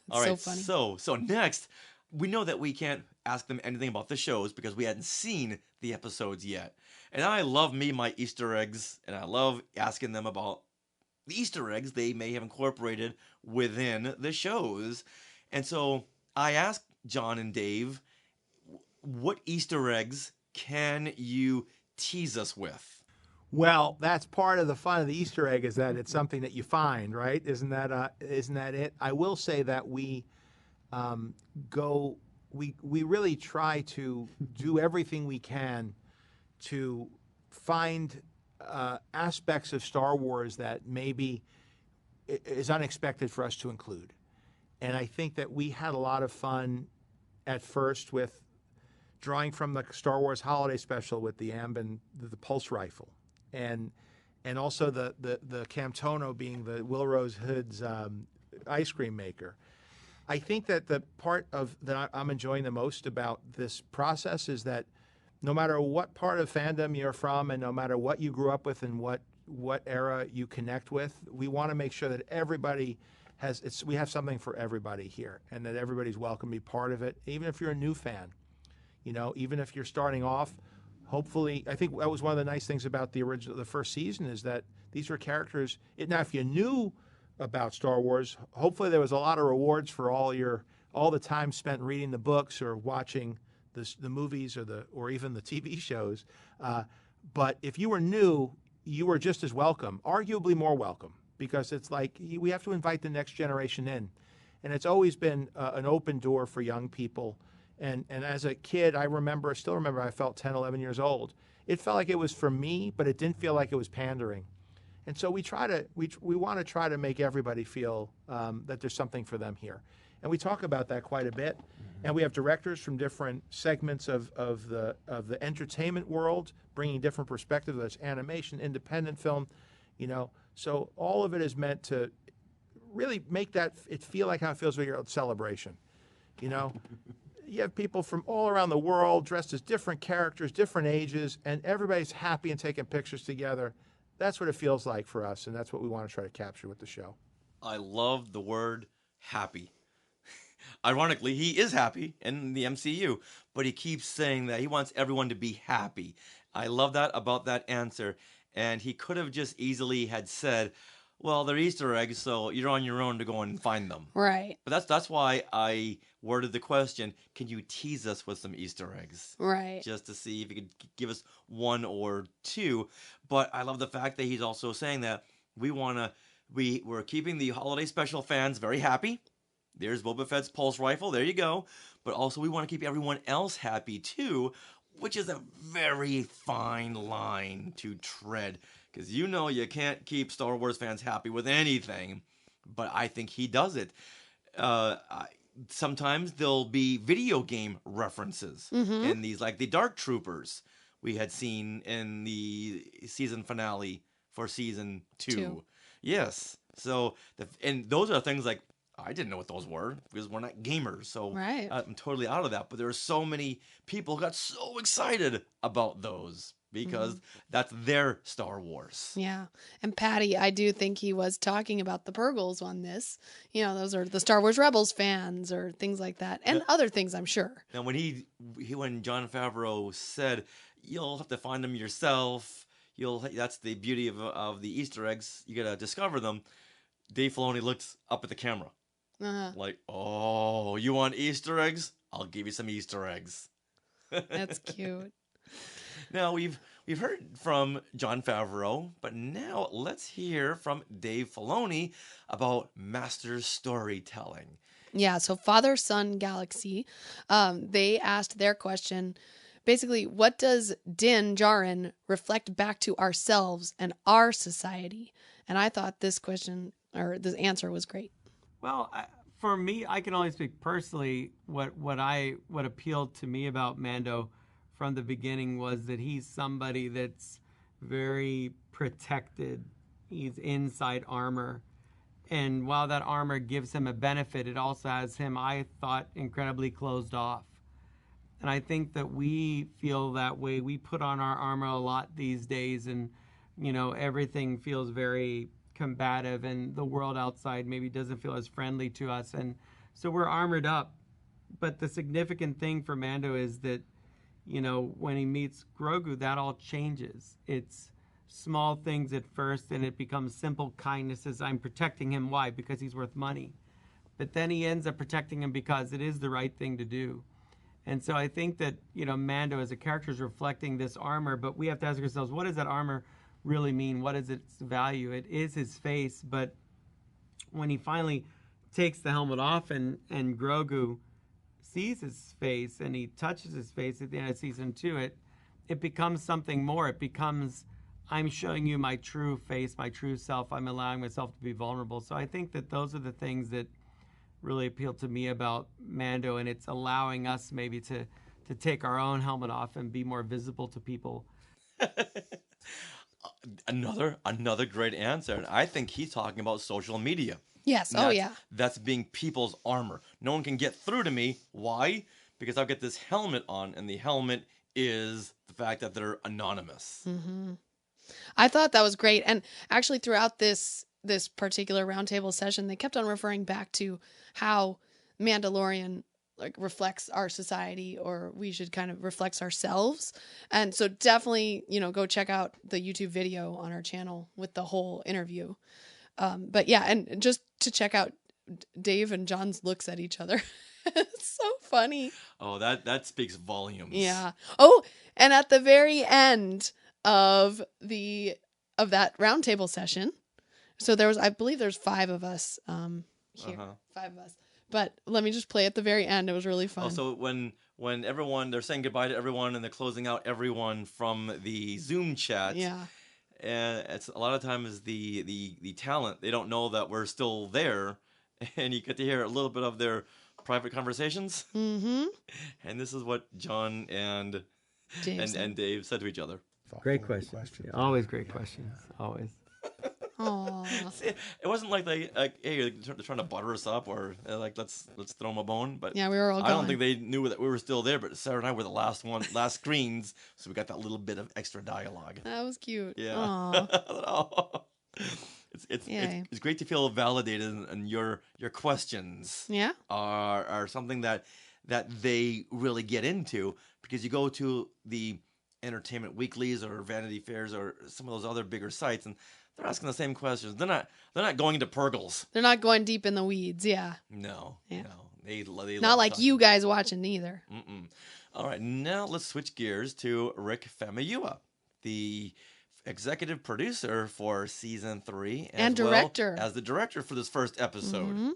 It's all right, so funny. So next, we know that we can't ask them anything about the shows because we hadn't seen the episodes yet. And I love my Easter eggs, and I love asking them about the Easter eggs they may have incorporated within the shows. And so I asked John and Dave, what Easter eggs can you tease us with? Well, that's part of the fun of the Easter egg is that it's something that you find, right? Isn't that it? I will say that we really try to do everything we can to find aspects of Star Wars that maybe is unexpected for us to include. And I think that we had a lot of fun at first with drawing from the Star Wars Holiday Special with the Amban, the pulse rifle, and also the Camtono being the Wilrose Hood's ice cream maker. I think that the part of that I'm enjoying the most about this process is that no matter what part of fandom you're from and no matter what you grew up with and what era you connect with, we want to make sure that everybody we have something for everybody here and that everybody's welcome to be part of it, even if you're a new fan. You know, even if you're starting off, hopefully, I think that was one of the nice things about the first season is that these were characters. Now, if you knew about Star Wars, hopefully there was a lot of rewards for all the time spent reading the books or watching the movies or even the TV shows. But if you were new, you were just as welcome, arguably more welcome, because it's like we have to invite the next generation in, and it's always been an open door for young people. And as a kid, I still remember I felt 10, 11 years old. It felt like it was for me, but it didn't feel like it was pandering. And so we want to try to make everybody feel that there's something for them here. And we talk about that quite a bit. Mm-hmm. And we have directors from different segments of the entertainment world, bringing different perspectives, whether it's animation, independent film, So all of it is meant to really make it feel like how it feels when you're at a celebration, You have people from all around the world dressed as different characters, different ages, and everybody's happy and taking pictures together. That's what it feels like for us, and that's what we want to try to capture with the show. I love the word happy. Ironically, he is happy in the MCU, but he keeps saying that he wants everyone to be happy. I love that about that answer, and he could have just easily had said, well, they're Easter eggs, so you're on your own to go and find them. Right. But that's why I worded the question, can you tease us with some Easter eggs? Right. Just to see if you could give us one or two. But I love the fact that he's also saying that we're keeping the holiday special fans very happy. There's Boba Fett's pulse rifle. There you go. But also we want to keep everyone else happy too, which is a very fine line to tread. Because you can't keep Star Wars fans happy with anything, but I think he does it. Sometimes there'll be video game references in these, like the Dark Troopers. we had seen in the season finale for season 2. 2. Yes. So, and those are things like, I didn't know what those were because we're not gamers. So Right. I'm totally out of that. But there are so many people who got so excited about those because that's their Star Wars. Yeah. And Patty, I do think he was talking about the Purgles on this. You know, those are the Star Wars Rebels fans or things like that. And other things, I'm sure. Now, when Jon Favreau said, you'll have to find them yourself, that's the beauty of the Easter eggs. You got to discover them. Dave Filoni looked up at the camera. Like, oh, you want Easter eggs? I'll give you some Easter eggs. That's cute. Now, we've heard from Jon Favreau, but now let's hear from Dave Filoni about master storytelling. Yeah, so Father-Son Galaxy, they asked their question, basically, what does Din Djarin reflect back to ourselves and our society? And I thought this question, or this answer was great. Well, for me, I can only speak personally. What appealed to me about Mando from the beginning was that he's somebody that's very protected. He's inside armor. And while that armor gives him a benefit, it also has him, I thought, incredibly closed off. And I think that we feel that way. We put on our armor a lot these days, and, you know, everything feels very combative, and the world outside maybe doesn't feel as friendly to us. And so we're armored up. But the significant thing for Mando is that, you know, when he meets Grogu, that all changes. It's small things at first, and it becomes simple kindnesses. I'm protecting him. Why? Because he's worth money. But then he ends up protecting him because it is the right thing to do. And so I think that, you know, Mando as a character is reflecting this armor, but we have to ask ourselves, what does that armor really mean? What is its value? It is his face, but when he finally takes the helmet off and Grogu sees his face and he touches his face at the end of season 2, it becomes something more. It becomes, I'm showing you my true face, my true self. I'm allowing myself to be vulnerable. So I think that those are the things that really appeal to me about Mando, and it's allowing us maybe to take our own helmet off and be more visible to people. Another great answer, and I think he's talking about social media. Yes. Oh, yeah. That's being people's armor. No one can get through to me. Why? Because I've got this helmet on, and the helmet is the fact that they're anonymous. Mm-hmm. I thought that was great, and actually throughout this particular roundtable session, they kept on referring back to how Mandalorian reflects our society, or we should kind of reflects ourselves. And so definitely, you know, go check out the YouTube video on our channel with the whole interview. But yeah, and just to check out Dave and John's looks at each other. It's so funny. Oh, that speaks volumes. Yeah. Oh, and at the very end of that roundtable session, so I believe there's 5 of us here. 5 of us. But let me just play at the very end. It was really fun. Also, when everyone, they're saying goodbye to everyone and they're closing out everyone from the Zoom chat. Yeah. And it's a lot of times the talent, they don't know that we're still there, and you get to hear a little bit of their private conversations. Mm-hmm. And this is what John and Dave said to each other. Great question. Yeah, always great questions. Always. Aww. It wasn't like hey, they're trying to butter us up or let's throw them a bone. But yeah, we were all I don't think they knew that we were still there. But Sarah and I were the last screens, so we got that little bit of extra dialogue. That was cute. Yeah. It's great to feel validated, and your questions are something that they really get into, because you go to the Entertainment Weeklies or Vanity Fairs or some of those other bigger sites, and they're asking the same questions. They're not going into Purgles. They're not going deep in the weeds. Yeah. No. They not like you guys watching either. All right, now let's switch gears to Rick Famuyiwa, the executive producer for season 3 and director, as the director for this first episode. Mm-hmm.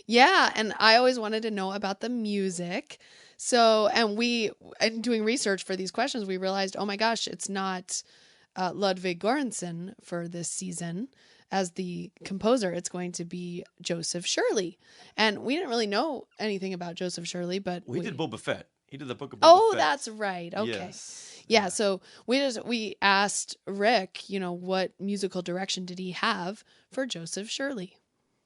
Yeah, and I always wanted to know about the music. So, and doing research for these questions, we realized, oh my gosh, it's not Ludwig Göransson for this season as the composer. It's going to be Joseph Shirley. And we didn't really know anything about Joseph Shirley, but he did Boba Fett. He did the book of Boba Fett. Oh, that's right. Okay. Yes. Yeah, so we asked Rick, what musical direction did he have for Joseph Shirley?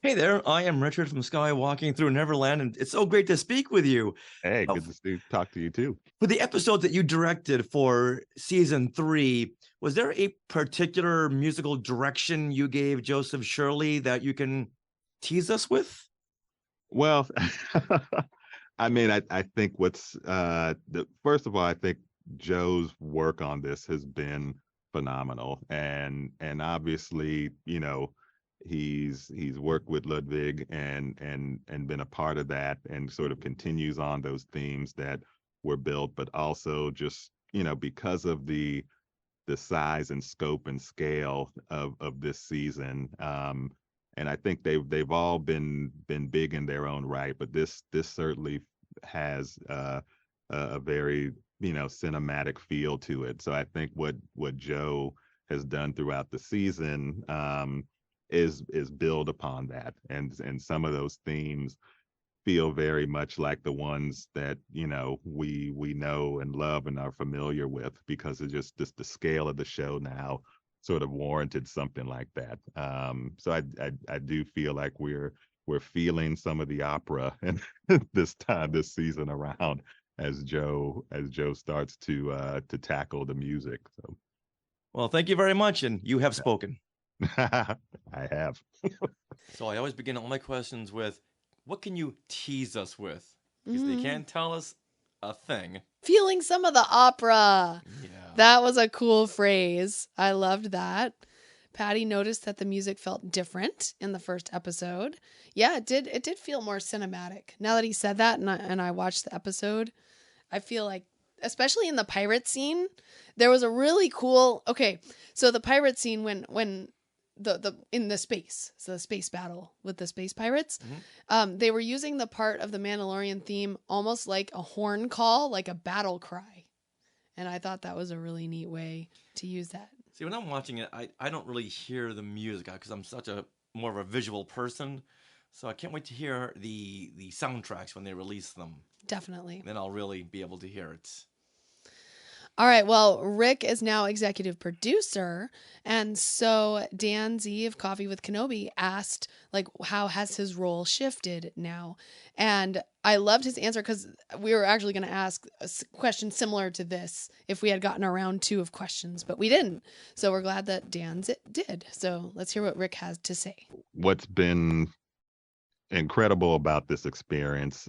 Hey there, I am Richard from SKYwalking Through Neverland, and it's so great to speak with you. Hey, good to talk to you too. For the episode that you directed for season 3, was there a particular musical direction you gave Joseph Shirley that you can tease us with? Well, I mean, I think first of all, I think Joe's work on this has been phenomenal, and obviously, he's worked with Ludwig and been a part of that, and sort of continues on those themes that were built, but also just because of the size and scope and scale of this season, and I think they've all been big in their own right, but this certainly has a very cinematic feel to it. So I think what Joe has done throughout the season is build upon that, and some of those themes feel very much like the ones that we know and love and are familiar with, because of just the scale of the show now sort of warranted something like that. So I do feel like we're feeling some of the opera and this season around as Joe starts to tackle the music. So, well, thank you very much, and you have spoken. I have. So I always begin all my questions with, what can you tease us with? Because they can't tell us a thing. Feeling some of the opera. Yeah. That was a cool phrase. I loved that. Patty noticed that the music felt different in the first episode. Yeah, it did. It did feel more cinematic. Now that he said that, and I watched the episode, I feel like, especially in the pirate scene, there was a really cool. Okay, so the pirate scene when the in the space, so the space battle with the space pirates, they were using the part of the Mandalorian theme almost like a horn call, like a battle cry, and I thought that was a really neat way to use that. See, when I'm watching it, I don't really hear the music because I'm such a more of a visual person. So I can't wait to hear the soundtracks when they release them. Definitely. Then I'll really be able to hear it. All right. Well, Rick is now executive producer. And so Dan Z of Coffee with Kenobi asked, how has his role shifted now? And I loved his answer, because we were actually going to ask a question similar to this if we had gotten a round 2 of questions, but we didn't. So we're glad that Dan did. So let's hear what Rick has to say. What's been incredible about this experience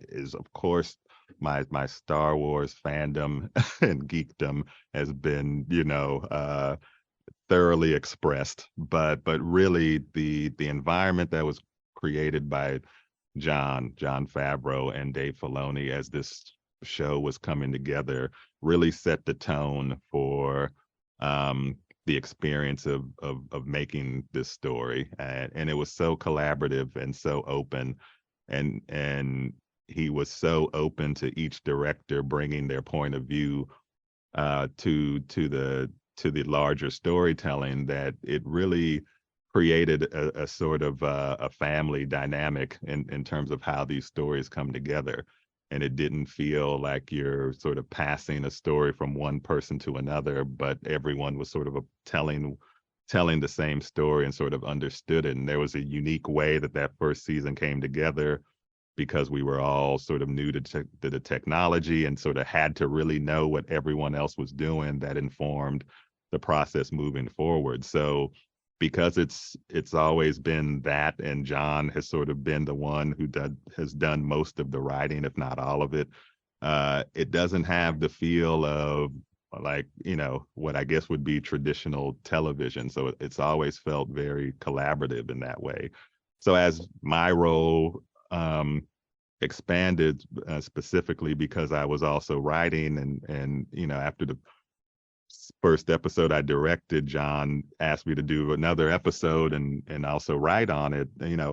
is, of course, my Star Wars fandom and geekdom has been, thoroughly expressed, but really the environment that was created by Jon Favreau and Dave Filoni as this show was coming together really set the tone for the experience of making this story, and it was so collaborative and so open, and he was so open to each director bringing their point of view to the larger storytelling, that it really created a sort of a family dynamic in terms of how these stories come together. And it didn't feel like you're sort of passing a story from one person to another, but everyone was sort of telling the same story and sort of understood it. And there was a unique way that first season came together, because we were all sort of new to the technology and sort of had to really know what everyone else was doing. That informed the process moving forward. So because it's always been that, and Jon has sort of been the one who has done most of the writing, if not all of it, it doesn't have the feel of what I guess would be traditional television. So it's always felt very collaborative in that way. So as my role expanded, specifically because I was also writing, and after the first episode I directed, Jon asked me to do another episode and also write on it.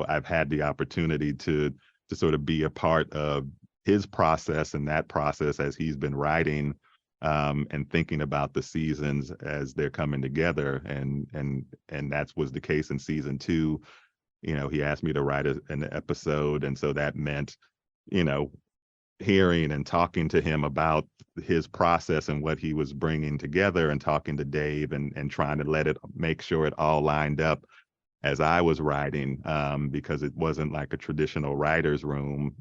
I've had the opportunity to sort of be a part of his process and that process as he's been writing and thinking about the seasons as they're coming together, and that was the case in season 2. He asked me to write an episode, and so that meant hearing and talking to him about his process and what he was bringing together, and talking to Dave and trying to make sure it all lined up as I was writing, because it wasn't like a traditional writer's room.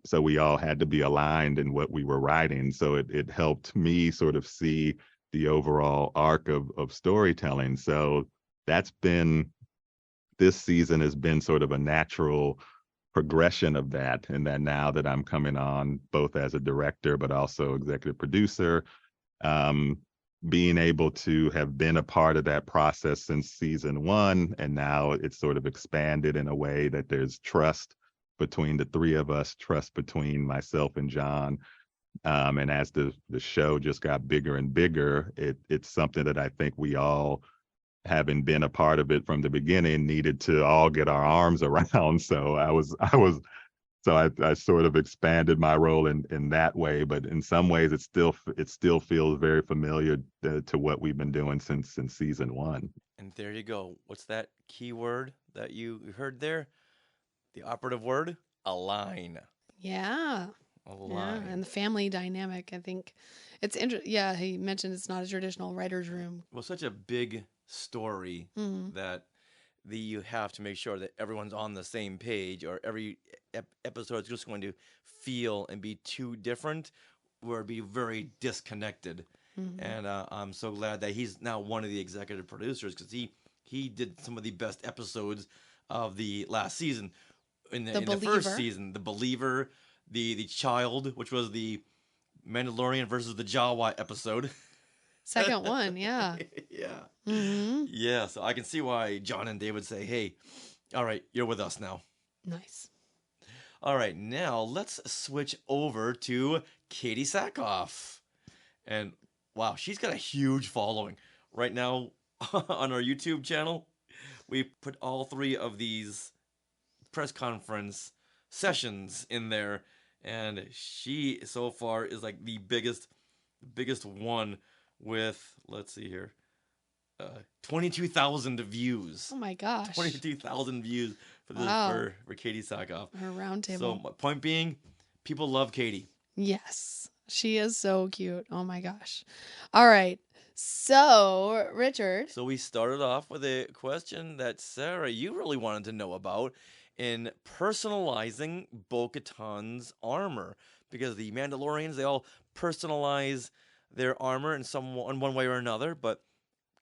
So we all had to be aligned in what we were writing. So it helped me sort of see the overall arc of storytelling. So this season has been sort of a natural progression of that, and that now that I'm coming on both as a director but also executive producer, being able to have been a part of that process since season 1, and now it's sort of expanded in a way that there's trust between the three of us, trust between myself and John, and as the show just got bigger and bigger, it's something that I think we all, having been a part of it from the beginning, needed to all get our arms around. So I sort of expanded my role in that way, but in some ways it still feels very familiar to what we've been doing since season 1. And there you go. What's that key word that you heard there? The operative word: align. Yeah. Align. Yeah, and the family dynamic. I think it's interesting. Yeah, he mentioned it's not a traditional writer's room. Well, such a big story that you have to make sure that everyone's on the same page, or every episode is just going to feel and be too different, or be very disconnected. And I'm so glad that he's now one of the executive producers, because he did some of the best episodes of the last season. In the first season, The Believer, the Child, which was the Mandalorian versus the Jawa episode. Second one, yeah. Yeah. Mm-hmm. Yeah, so I can see why John and Dave would say, hey, all right, you're with us now. Nice. All right, now let's switch over to Katee Sackhoff. And wow, she's got a huge following. Right now on our YouTube channel, we put all 3 of these press conference sessions in there, and she so far is like the biggest one with, let's see here, 22,000 views. Oh my gosh. 22,000 views for this for Katee Sackhoff. Her roundtable. So my point being, people love Katee. Yes. She is so cute. Oh my gosh. All right. So, Richard. So we started off with a question that, Sarah, you really wanted to know about, in personalizing Bo-Katan's armor, because the Mandalorians, they all personalize their armor in one way or another. But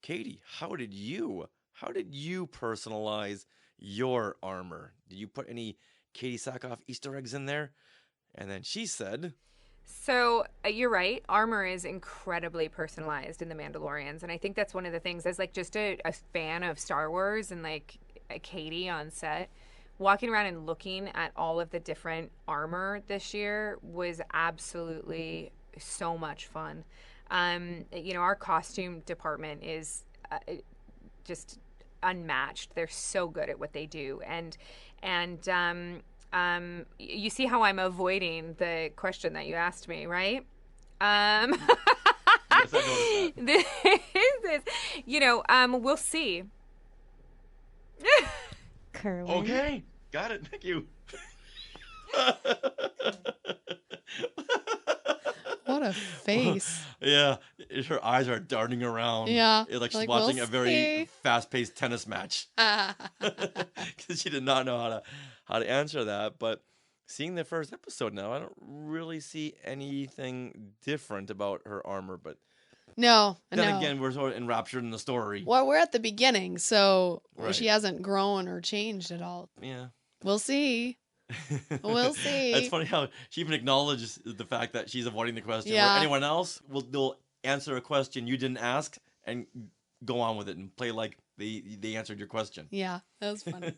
Katee, how did you personalize your armor? Did you put any Katee Sackhoff Easter eggs in there? And then she said, so you're right. Armor is incredibly personalized in the Mandalorians, and I think that's one of the things, as like just a fan of Star Wars and like Katee on set, walking around and looking at all of the different armor this year was absolutely so much fun. Our costume department is just unmatched. They're so good at what they do. And you see how I'm avoiding the question that you asked me, right? Yes, I noticed that. We'll see. Kerwin. Okay, got it. Thank you. What a face. Yeah, her eyes are darting around. Yeah. It's like she's watching a very fast-paced tennis match. Because she did not know how to answer that. But seeing the first episode now, I don't really see anything different about her armor. But then again, we're sort of enraptured in the story. Well, we're at the beginning, so Right. she hasn't grown or changed at all. Yeah. We'll see. We'll see. It's funny how she even acknowledges the fact that she's avoiding the question. Yeah. Where anyone else they'll answer a question you didn't ask and go on with it and play like they answered your question. Yeah, that was funny.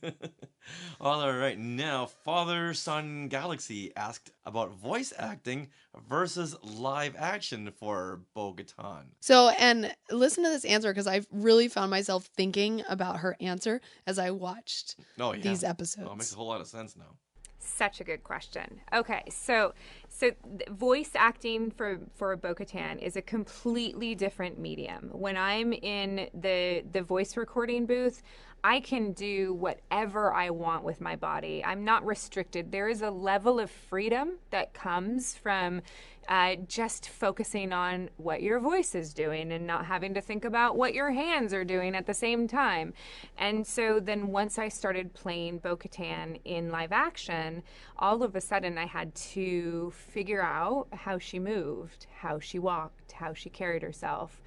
All right, now Father Son Galaxy asked about voice acting versus live action for Bo-Katan. So, and listen to this answer, because I've really found myself thinking about her answer as I watched these episodes. Oh, it makes a whole lot of sense now. Such a good question. Okay, so voice acting for Bo-Katan is a completely different medium. When I'm in the voice recording booth, I can do whatever I want with my body. I'm not restricted. There is a level of freedom that comes from just focusing on what your voice is doing and not having to think about what your hands are doing at the same time. And so then once I started playing Bo-Katan in live action, all of a sudden I had to figure out how she moved, how she walked, how she carried herself.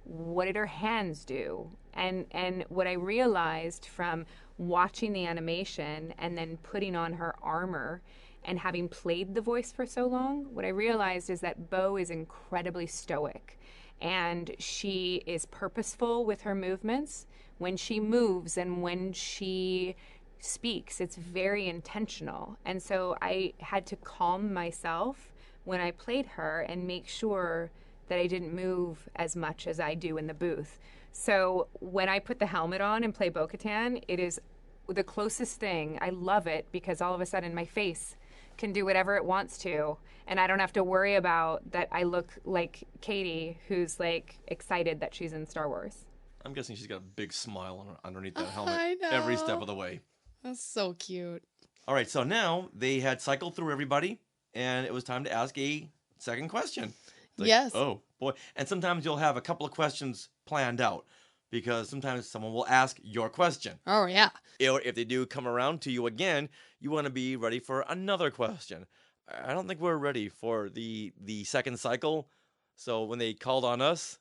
What did her hands do? And what I realized from watching the animation and then putting on her armor and having played the voice for so long, what I realized is that Bo is incredibly stoic and she is purposeful with her movements. When she moves and when she speaks, it's very intentional. And so I had to calm myself when I played her and make sure that I didn't move as much as I do in the booth. So when I put the helmet on and play Bo-Katan, it is the closest thing. I love it because all of a sudden my face can do whatever it wants to, and I don't have to worry about that I look like Katee, who's like excited that she's in Star Wars. I'm guessing she's got a big smile underneath that helmet I know. every step of the way. That's so cute. All right, so now they had cycled through everybody, and it was time to ask a second question. Like, yes. Oh, boy. And sometimes you'll have a couple of questions planned out because sometimes someone will ask your question. Oh, yeah. Or if they do come around to you again, you want to be ready for another question. I don't think we're ready for the second cycle. So when they called on us,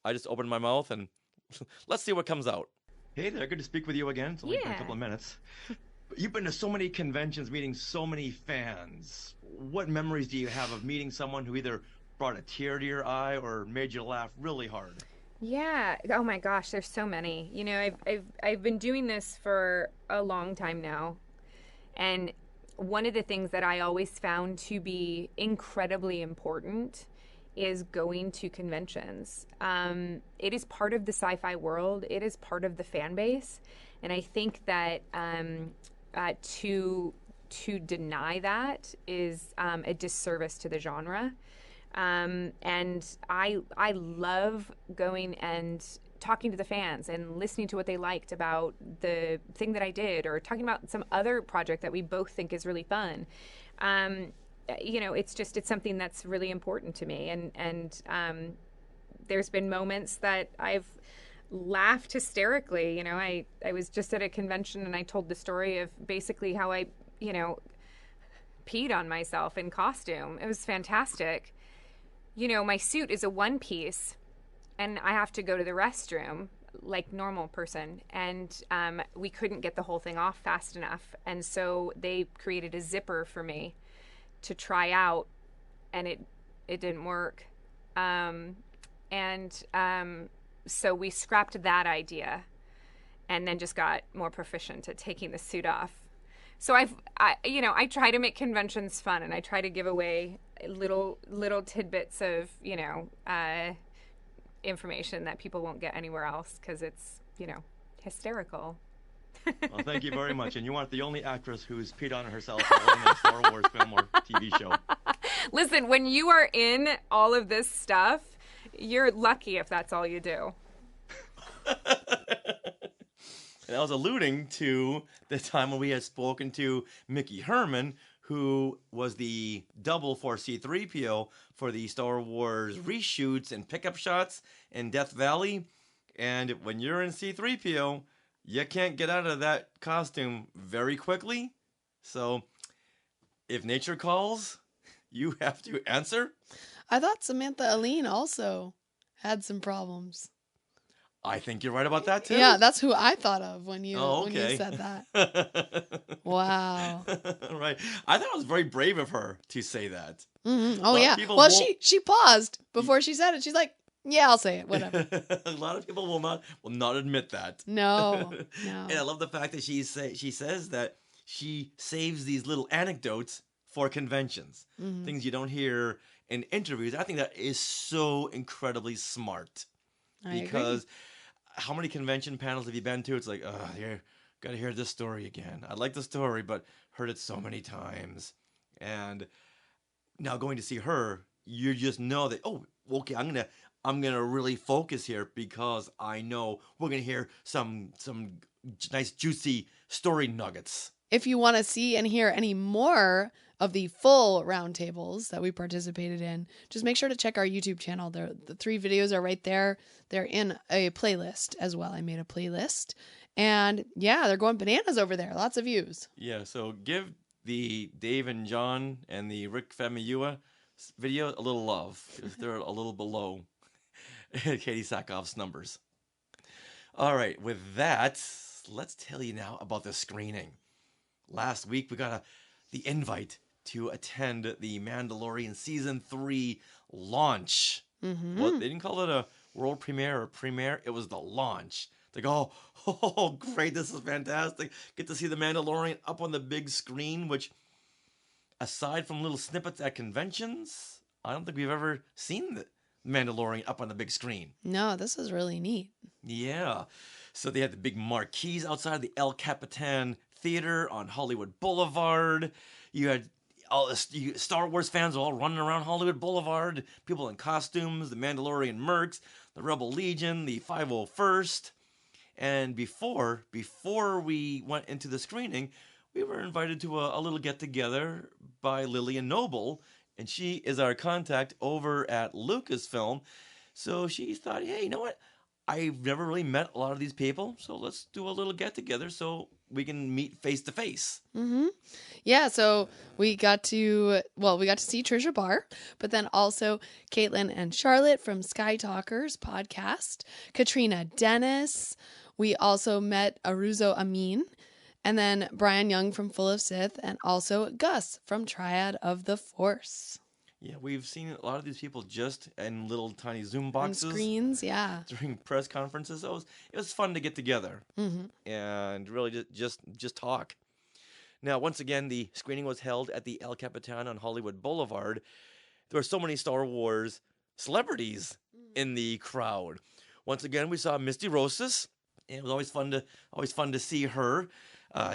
I just opened my mouth and let's see what comes out. Hey there, good to speak with you again. It's only been a couple of minutes. You've been to so many conventions, meeting so many fans. What memories do you have of meeting someone who either brought a tear to your eye or made you laugh really hard? Yeah. Oh my gosh, there's so many. You know, I've been doing this for a long time now. And one of the things that I always found to be incredibly important is going to conventions. It is part of the sci-fi world. It is part of the fan base. And I think that to deny that is a disservice to the genre. And I love going and talking to the fans and listening to what they liked about the thing that I did, or talking about some other project that we both think is really fun. You know, it's something that's really important to me. And there's been moments that I've laughed hysterically. You know, I was just at a convention and I told the story of basically how I, you know, peed on myself in costume. It was fantastic. You know, my suit is a one piece and I have to go to the restroom like normal person. And we couldn't get the whole thing off fast enough. And so they created a zipper for me to try out, and it didn't work. So we scrapped that idea and then just got more proficient at taking the suit off. So I try to make conventions fun, and I try to give away little tidbits of, you know, information that people won't get anywhere else because it's, you know, hysterical. Well, thank you very much. And you aren't the only actress who's peed on herself in a Star Wars film or TV show. Listen, when you are in all of this stuff, you're lucky if that's all you do. And I was alluding to the time when we had spoken to Mickey Herman, who was the double for C-3PO for the Star Wars reshoots and pickup shots in Death Valley. And when you're in C-3PO, you can't get out of that costume very quickly. So if nature calls, you have to answer. I thought Samantha Aline also had some problems. I think you're right about that too. Yeah, that's who I thought of when you when you said that. Wow. Right. I thought it was very brave of her to say that. Mm-hmm. Oh yeah. Well, she paused before she said it. She's like, "Yeah, I'll say it. Whatever." A lot of people will not admit that. No. And I love the fact that she says that she saves these little anecdotes for conventions, things you don't hear in interviews. I think that is so incredibly smart. I because agree. How many convention panels have you been to? It's like, Got to hear this story again. I like the story, but heard it so many times. And now going to see her, you just know that, oh, okay, I'm gonna really focus here because I know we're gonna hear some nice juicy story nuggets. If you want to see and hear any more of the full roundtables that we participated in, just make sure to check our YouTube channel. The 3 videos are right there. They're in a playlist as well. I made a playlist. And yeah, they're going bananas over there. Lots of views. Yeah, so give the Dave and John and the Rick Famuyiwa video a little love because they're a little below Katee Sackhoff's numbers. All right, with that, let's tell you now about the screening. Last week, we got the invite to attend the Mandalorian Season 3 launch. Mm-hmm. Well, they didn't call it a world premiere or premiere. It was the launch. Like, oh, great, this is fantastic. Get to see the Mandalorian up on the big screen, which, aside from little snippets at conventions, I don't think we've ever seen the Mandalorian up on the big screen. No, this is really neat. Yeah. So they had the big marquees outside the El Capitan Theater on Hollywood Boulevard. You had all the Star Wars fans all running around Hollywood Boulevard. People in costumes, the Mandalorian mercs, the Rebel Legion, the 501st. And before we went into the screening, we were invited to a little get-together by Lillian Noble, and she is our contact over at Lucasfilm. So she thought, hey, you know what? I've never really met a lot of these people, so let's do a little get-together so we can meet face-to-face. Mm-hmm. Yeah, so we got to see Trisha Barr, but then also Caitlin and Charlotte from Sky Talkers podcast, Katrina Dennis. We also met Aruzo Amin, and then Brian Young from Full of Sith, and also Gus from Triad of the Force. Yeah, we've seen a lot of these people just in little tiny Zoom boxes. On screens, yeah. During press conferences. So it was fun to get together and really just talk. Now, once again, the screening was held at the El Capitan on Hollywood Boulevard. There were so many Star Wars celebrities in the crowd. Once again, we saw Misty Rosas. It was always fun to see her.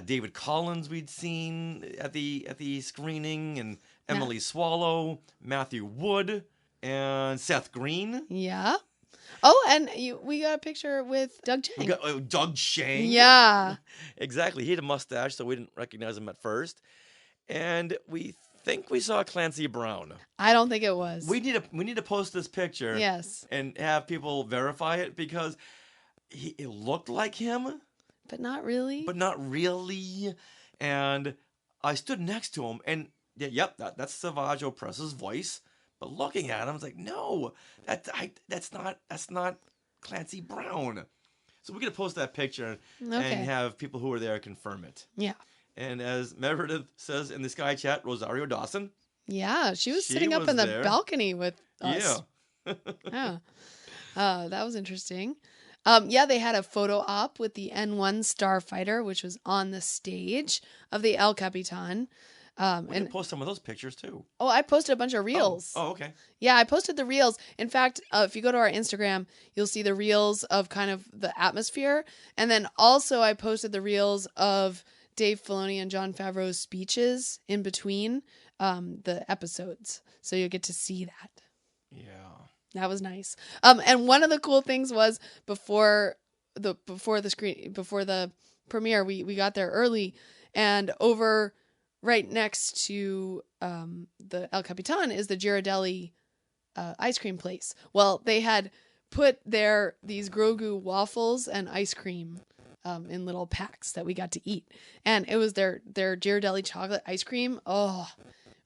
David Collins we'd seen at the screening, and Emily Swallow, Matthew Wood, and Seth Green. Yeah. Oh, and we got a picture with Doug Chang. We got Doug Chang. Yeah. Exactly. He had a mustache, so we didn't recognize him at first. And we think we saw Clancy Brown. I don't think it was. We need to post this picture. Yes. And have people verify it because it looked like him. But not really. And I stood next to him, and that's Savage Opress's voice. But looking at him, I was like, no, that's not Clancy Brown. So we're gonna post that picture and have people who were there confirm it. Yeah. And as Meredith says in the Sky Chat, Rosario Dawson. Yeah, she was sitting up in the balcony with us. Yeah. Yeah. That was interesting. They had a photo op with the N1 Starfighter, which was on the stage of the El Capitan. We can post some of those pictures too. Oh, I posted a bunch of reels. Oh, okay. Yeah, I posted the reels. In fact, if you go to our Instagram, you'll see the reels of kind of the atmosphere. And then also I posted the reels of Dave Filoni and Jon Favreau's speeches in between the episodes. So you'll get to see that. Yeah. That was nice. And one of the cool things was before the premiere, we got there early, and over right next to the El Capitan is the Ghirardelli ice cream place. Well, they had put these Grogu waffles and ice cream in little packs that we got to eat, and it was their Ghirardelli chocolate ice cream. Oh,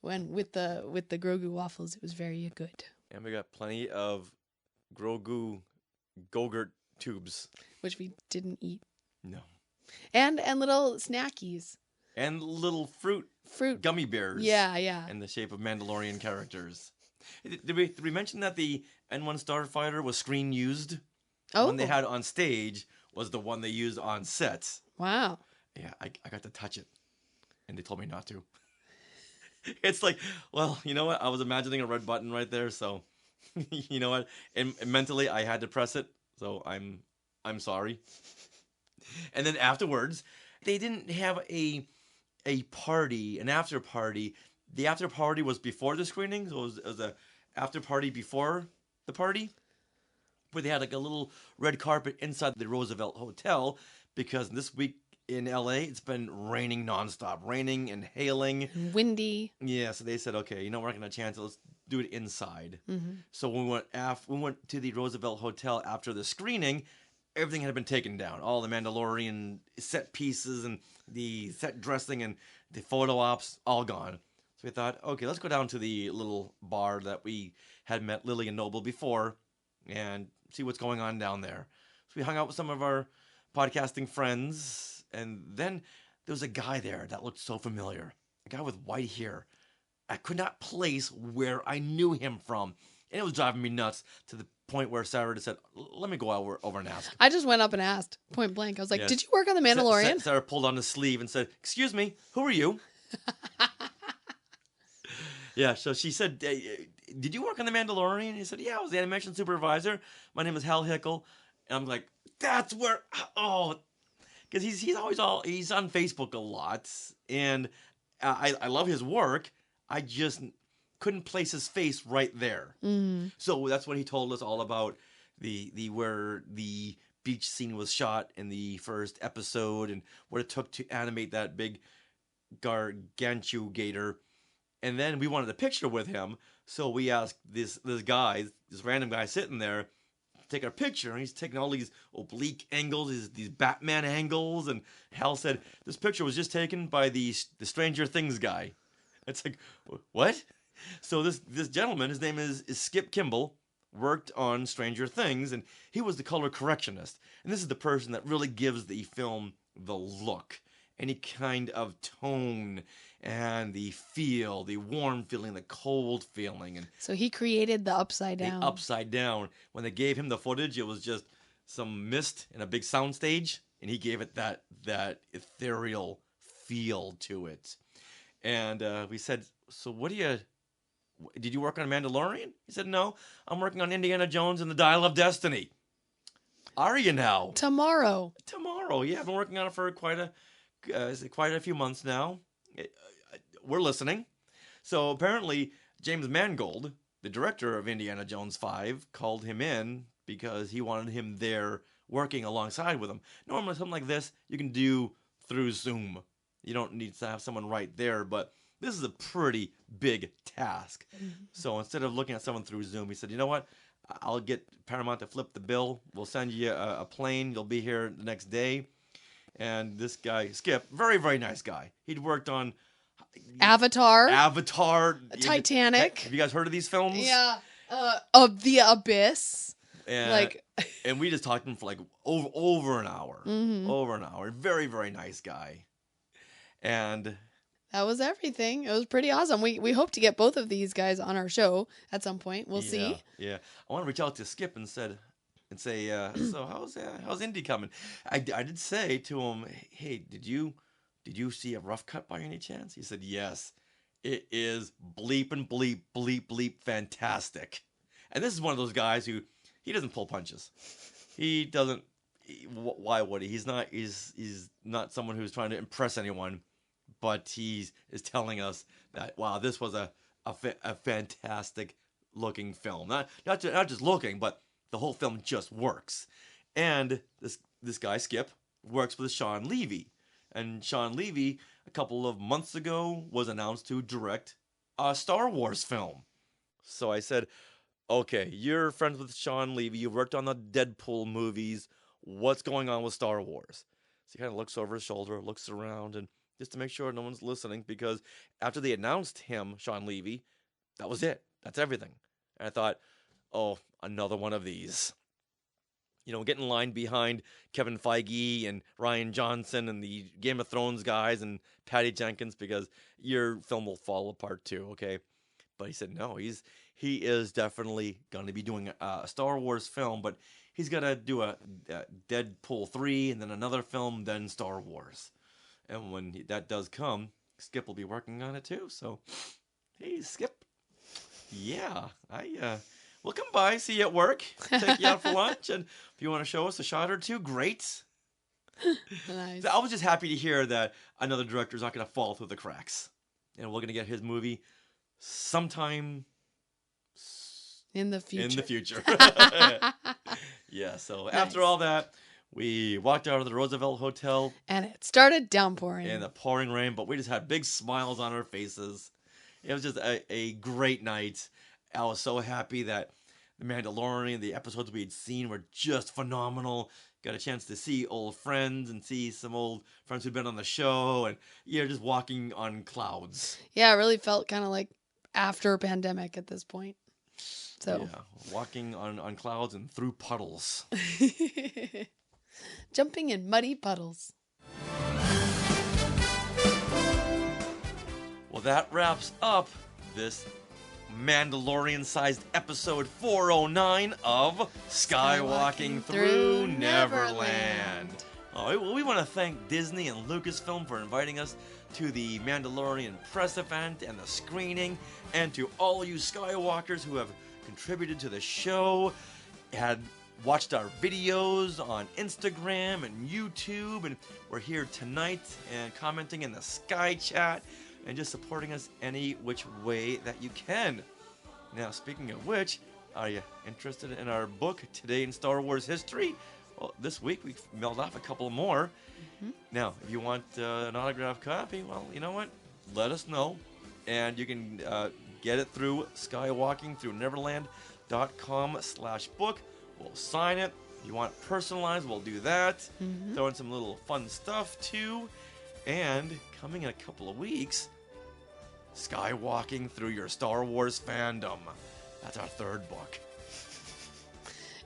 when with the Grogu waffles, it was very good. And we got plenty of Grogu Go-Gurt tubes. Which we didn't eat. No. And little snackies. And little fruit gummy bears. Yeah, yeah. In the shape of Mandalorian characters. Did we mention that the N1 Starfighter was screen used? The one they had on stage was the one they used on set. Wow. Yeah, I got to touch it. And they told me not to. It's like, well, you know what? I was imagining a red button right there, so you know what? And mentally, I had to press it, so I'm sorry. And then afterwards, they didn't have a party, an after party. The after party was before the screening, so it was a after party before the party, where they had like a little red carpet inside the Roosevelt Hotel, because this week in LA it's been raining nonstop, raining and hailing, and windy. Yeah, so they said, okay, we're not gonna chance it. Let's do it inside. Mm-hmm. So when we went to the Roosevelt Hotel after the screening, everything had been taken down. All the Mandalorian set pieces and the set dressing and the photo ops, all gone. So we thought, okay, let's go down to the little bar that we had met Lily and Noble before and see what's going on down there. So we hung out with some of our podcasting friends, and then there was a guy there that looked so familiar. A guy with white hair. I could not place where I knew him from. And it was driving me nuts to the point where Sarah just said, let me go over and ask. I just went up and asked, point blank. I was like, Yes. did you work on The Mandalorian? Sarah pulled on his sleeve and said, excuse me, who are you? Yeah, so she said, did you work on The Mandalorian? He said, yeah, I was the animation supervisor. My name is Hal Hickel. And I'm like, that's where, because he's on Facebook a lot. And I love his work. I just couldn't place his face right there. Mm-hmm. So that's what he told us all about the where the beach scene was shot in the first episode and what it took to animate that big gargantugator. And then we wanted a picture with him, so we asked this random guy sitting there to take our picture, and he's taking all these oblique angles, these Batman angles, and Hal said, this picture was just taken by the Stranger Things guy. It's like, what? So this gentleman, his name is Skip Kimball, worked on Stranger Things, and he was the color correctionist. And this is the person that really gives the film the look, any kind of tone, and the feel, the warm feeling, the cold feeling. And so he created the upside down. The upside down. When they gave him the footage, it was just some mist and a big soundstage, and he gave it that ethereal feel to it. And we said, so did you work on Mandalorian? He said, no, I'm working on Indiana Jones and the Dial of Destiny. Are you now? Tomorrow, yeah. I've been working on it for quite a few months now. We're listening. So apparently, James Mangold, the director of Indiana Jones 5, called him in because he wanted him there working alongside with him. Normally, something like this, you can do through Zoom. You don't need to have someone right there, but this is a pretty big task. Mm-hmm. So instead of looking at someone through Zoom, he said, you know what? I'll get Paramount to flip the bill. We'll send you a plane. You'll be here the next day. And this guy, Skip, very, very nice guy. He'd worked on Avatar, Titanic. Have you guys heard of these films? Yeah. Of the Abyss. And we just talked to him for like over an hour. Mm-hmm. Over an hour. Very, very nice guy. And that was everything. It was pretty awesome. We hope to get both of these guys on our show at some point. We'll see. Yeah. I want to reach out to Skip and say, so how's Indy coming? I did say to him, hey, did you see a rough cut by any chance? He said, yes. It is bleep and bleep, bleep, bleep fantastic. And this is one of those guys who, he doesn't pull punches. He doesn't, why would he? He's not someone who's trying to impress anyone, but he is telling us that, wow, this was a fantastic looking film. Not just looking, but the whole film just works. And this guy, Skip, works with Sean Levy. And Sean Levy, a couple of months ago, was announced to direct a Star Wars film. So I said, okay, you're friends with Sean Levy. You worked on the Deadpool movies. What's going on with Star Wars? So he kind of looks over his shoulder, looks around, and just to make sure no one's listening, because after they announced him, Sean Levy, that was it. That's everything. And I thought, oh, another one of these. Get in line behind Kevin Feige and Rian Johnson and the Game of Thrones guys and Patty Jenkins, because your film will fall apart too, okay? But he said, no, he is definitely going to be doing a Star Wars film, but he's got to do a Deadpool 3 and then another film, then Star Wars. And when that does come, Skip will be working on it too. So, hey, Skip. Yeah, we'll come by, see you at work, take you out for lunch, and if you want to show us a shot or two, great. Nice. So I was just happy to hear that another director is not going to fall through the cracks. And we're going to get his movie sometime in the future. In the future. Yeah, so after all that, we walked out of the Roosevelt Hotel. And it started downpouring. In the pouring rain, but we just had big smiles on our faces. It was just a great night. I was so happy that The Mandalorian, the episodes we had seen were just phenomenal. Got a chance to see old friends and see some old friends who'd been on the show, and just walking on clouds. Yeah, it really felt kind of like after a pandemic at this point. So walking on clouds and through puddles. Jumping in muddy puddles. Well, that wraps up this Mandalorian-sized episode 409 of SKYwalking Through Neverland. All right, well, we want to thank Disney and Lucasfilm for inviting us to the Mandalorian press event and the screening, and to all you Skywalkers who have contributed to the show, had watched our videos on Instagram and YouTube, and we're here tonight and commenting in the Sky Chat and just supporting us any which way that you can. Now, speaking of which, are you interested in our book, Today in Star Wars History? Well, this week we've mailed off a couple more. Now, if you want an autographed copy, well, you know what? Let us know. And you can get it through skywalkingthrough.neverland.com/book. We'll sign it. If you want it personalized, we'll do that. Throw in some little fun stuff, too. And coming in a couple of weeks, Skywalking Through Your Star Wars Fandom. That's our third book.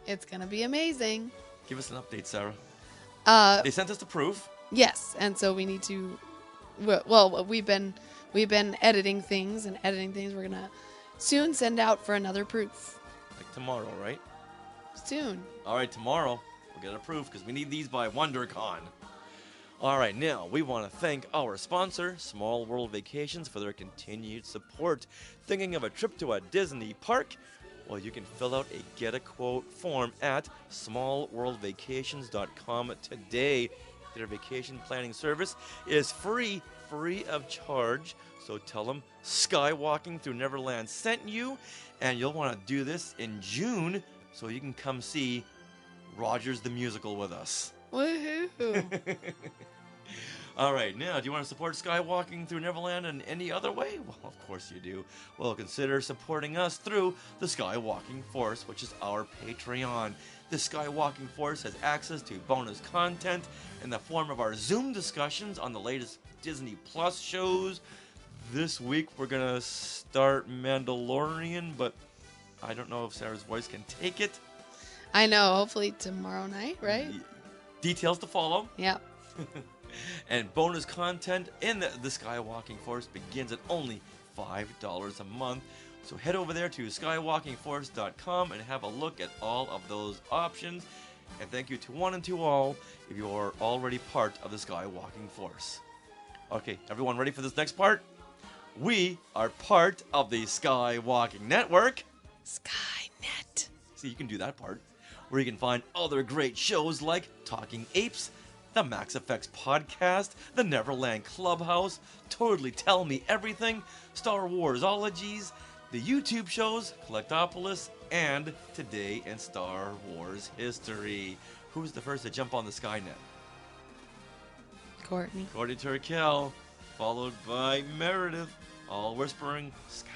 It's going to be amazing. Give us an update, Sarah. They sent us the proof. Yes, and so we need to... Well, we've been editing things. We're going to soon send out for another proof. Like tomorrow, right? Soon. All right, tomorrow we'll get a proof because we need these by WonderCon. All right, now we want to thank our sponsor, Small World Vacations, for their continued support. Thinking of a trip to a Disney park? Well, you can fill out a Get a Quote form at smallworldvacations.com today. Their vacation planning service is free of charge. So tell them SKYwalking Through Neverland sent you, and you'll want to do this in June so you can come see Rogers the Musical with us. Woohoo! All right, now, do you want to support SKYwalking Through Neverland in any other way? Well, of course you do. Well, consider supporting us through the SKYwalking Force, which is our Patreon. The SKYwalking Force has access to bonus content in the form of our Zoom discussions on the latest Disney Plus shows. This week, we're going to start Mandalorian, but I don't know if Sarah's voice can take it. I know. Hopefully tomorrow night, right? Details to follow. Yeah. And bonus content in the SKYwalking Force begins at only $5 a month. So head over there to skywalkingforce.com and have a look at all of those options. And thank you to one and to all if you are already part of the SKYwalking Force. Okay, everyone ready for this next part? We are part of the SKYwalking Network. Skynet. See, you can do that part. Where you can find other great shows like Talking Apes, the Max EFX Podcast, the Neverland Clubhouse, Totally Tell Me Everything, Star Warsologies, the YouTube shows Collectopolis, and Today in Star Wars History. Who's the first to jump on the Skynet? Courtney Turkel, followed by Meredith, all whispering Skynet.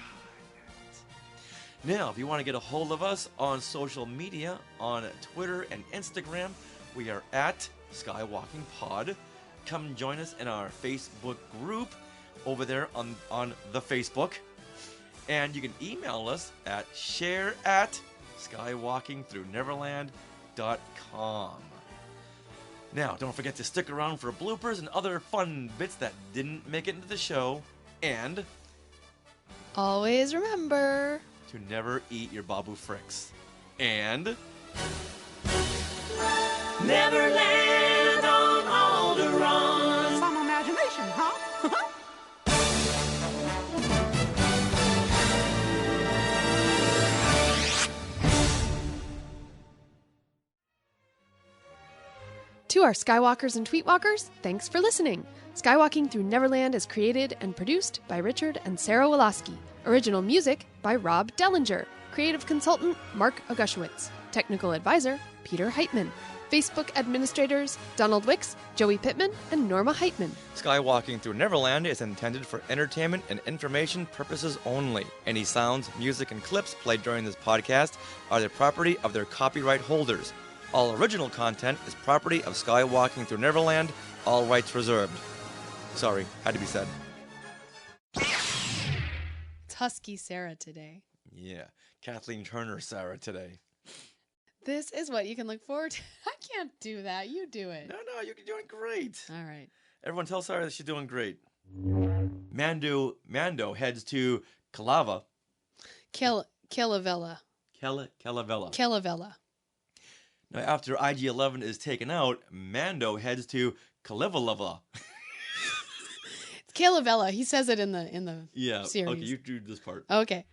Now, if you want to get a hold of us on social media, on Twitter and Instagram, we are at SKYwalking Pod. Come join us in our Facebook group over there on the Facebook. And you can email us at share@skywalkingthrough.neverland.com. Now, don't forget to stick around for bloopers and other fun bits that didn't make it into the show. And always remember to never eat your Babu Fricks. And Neverland on Alderaan. Some imagination, huh? To our Skywalkers and Tweetwalkers, thanks for listening. Skywalking Through Neverland is created and produced by Richard and Sarah Woloski. Original music by Rob Dellinger. Creative consultant Mark Augushowitz. Technical advisor Peter Heitman. Facebook administrators Donald Wicks, Joey Pittman, and Norma Heitman. Skywalking Through Neverland is intended for entertainment and information purposes only. Any sounds, music, and clips played during this podcast are the property of their copyright holders. All original content is property of Skywalking Through Neverland, all rights reserved. Sorry, had to be said. It's Husky Sarah today. Yeah, Kathleen Turner Sarah today. This is what you can look forward to. I can't do that. You do it. No, you're doing great. All right. Everyone tell Sarah that she's doing great. Mando heads to Kalava. Calavella. Calavella. Now, after IG-11 is taken out, Mando heads to Kalevalava. It's Calavella. He says it in the yeah, series. Okay, you do this part. Okay.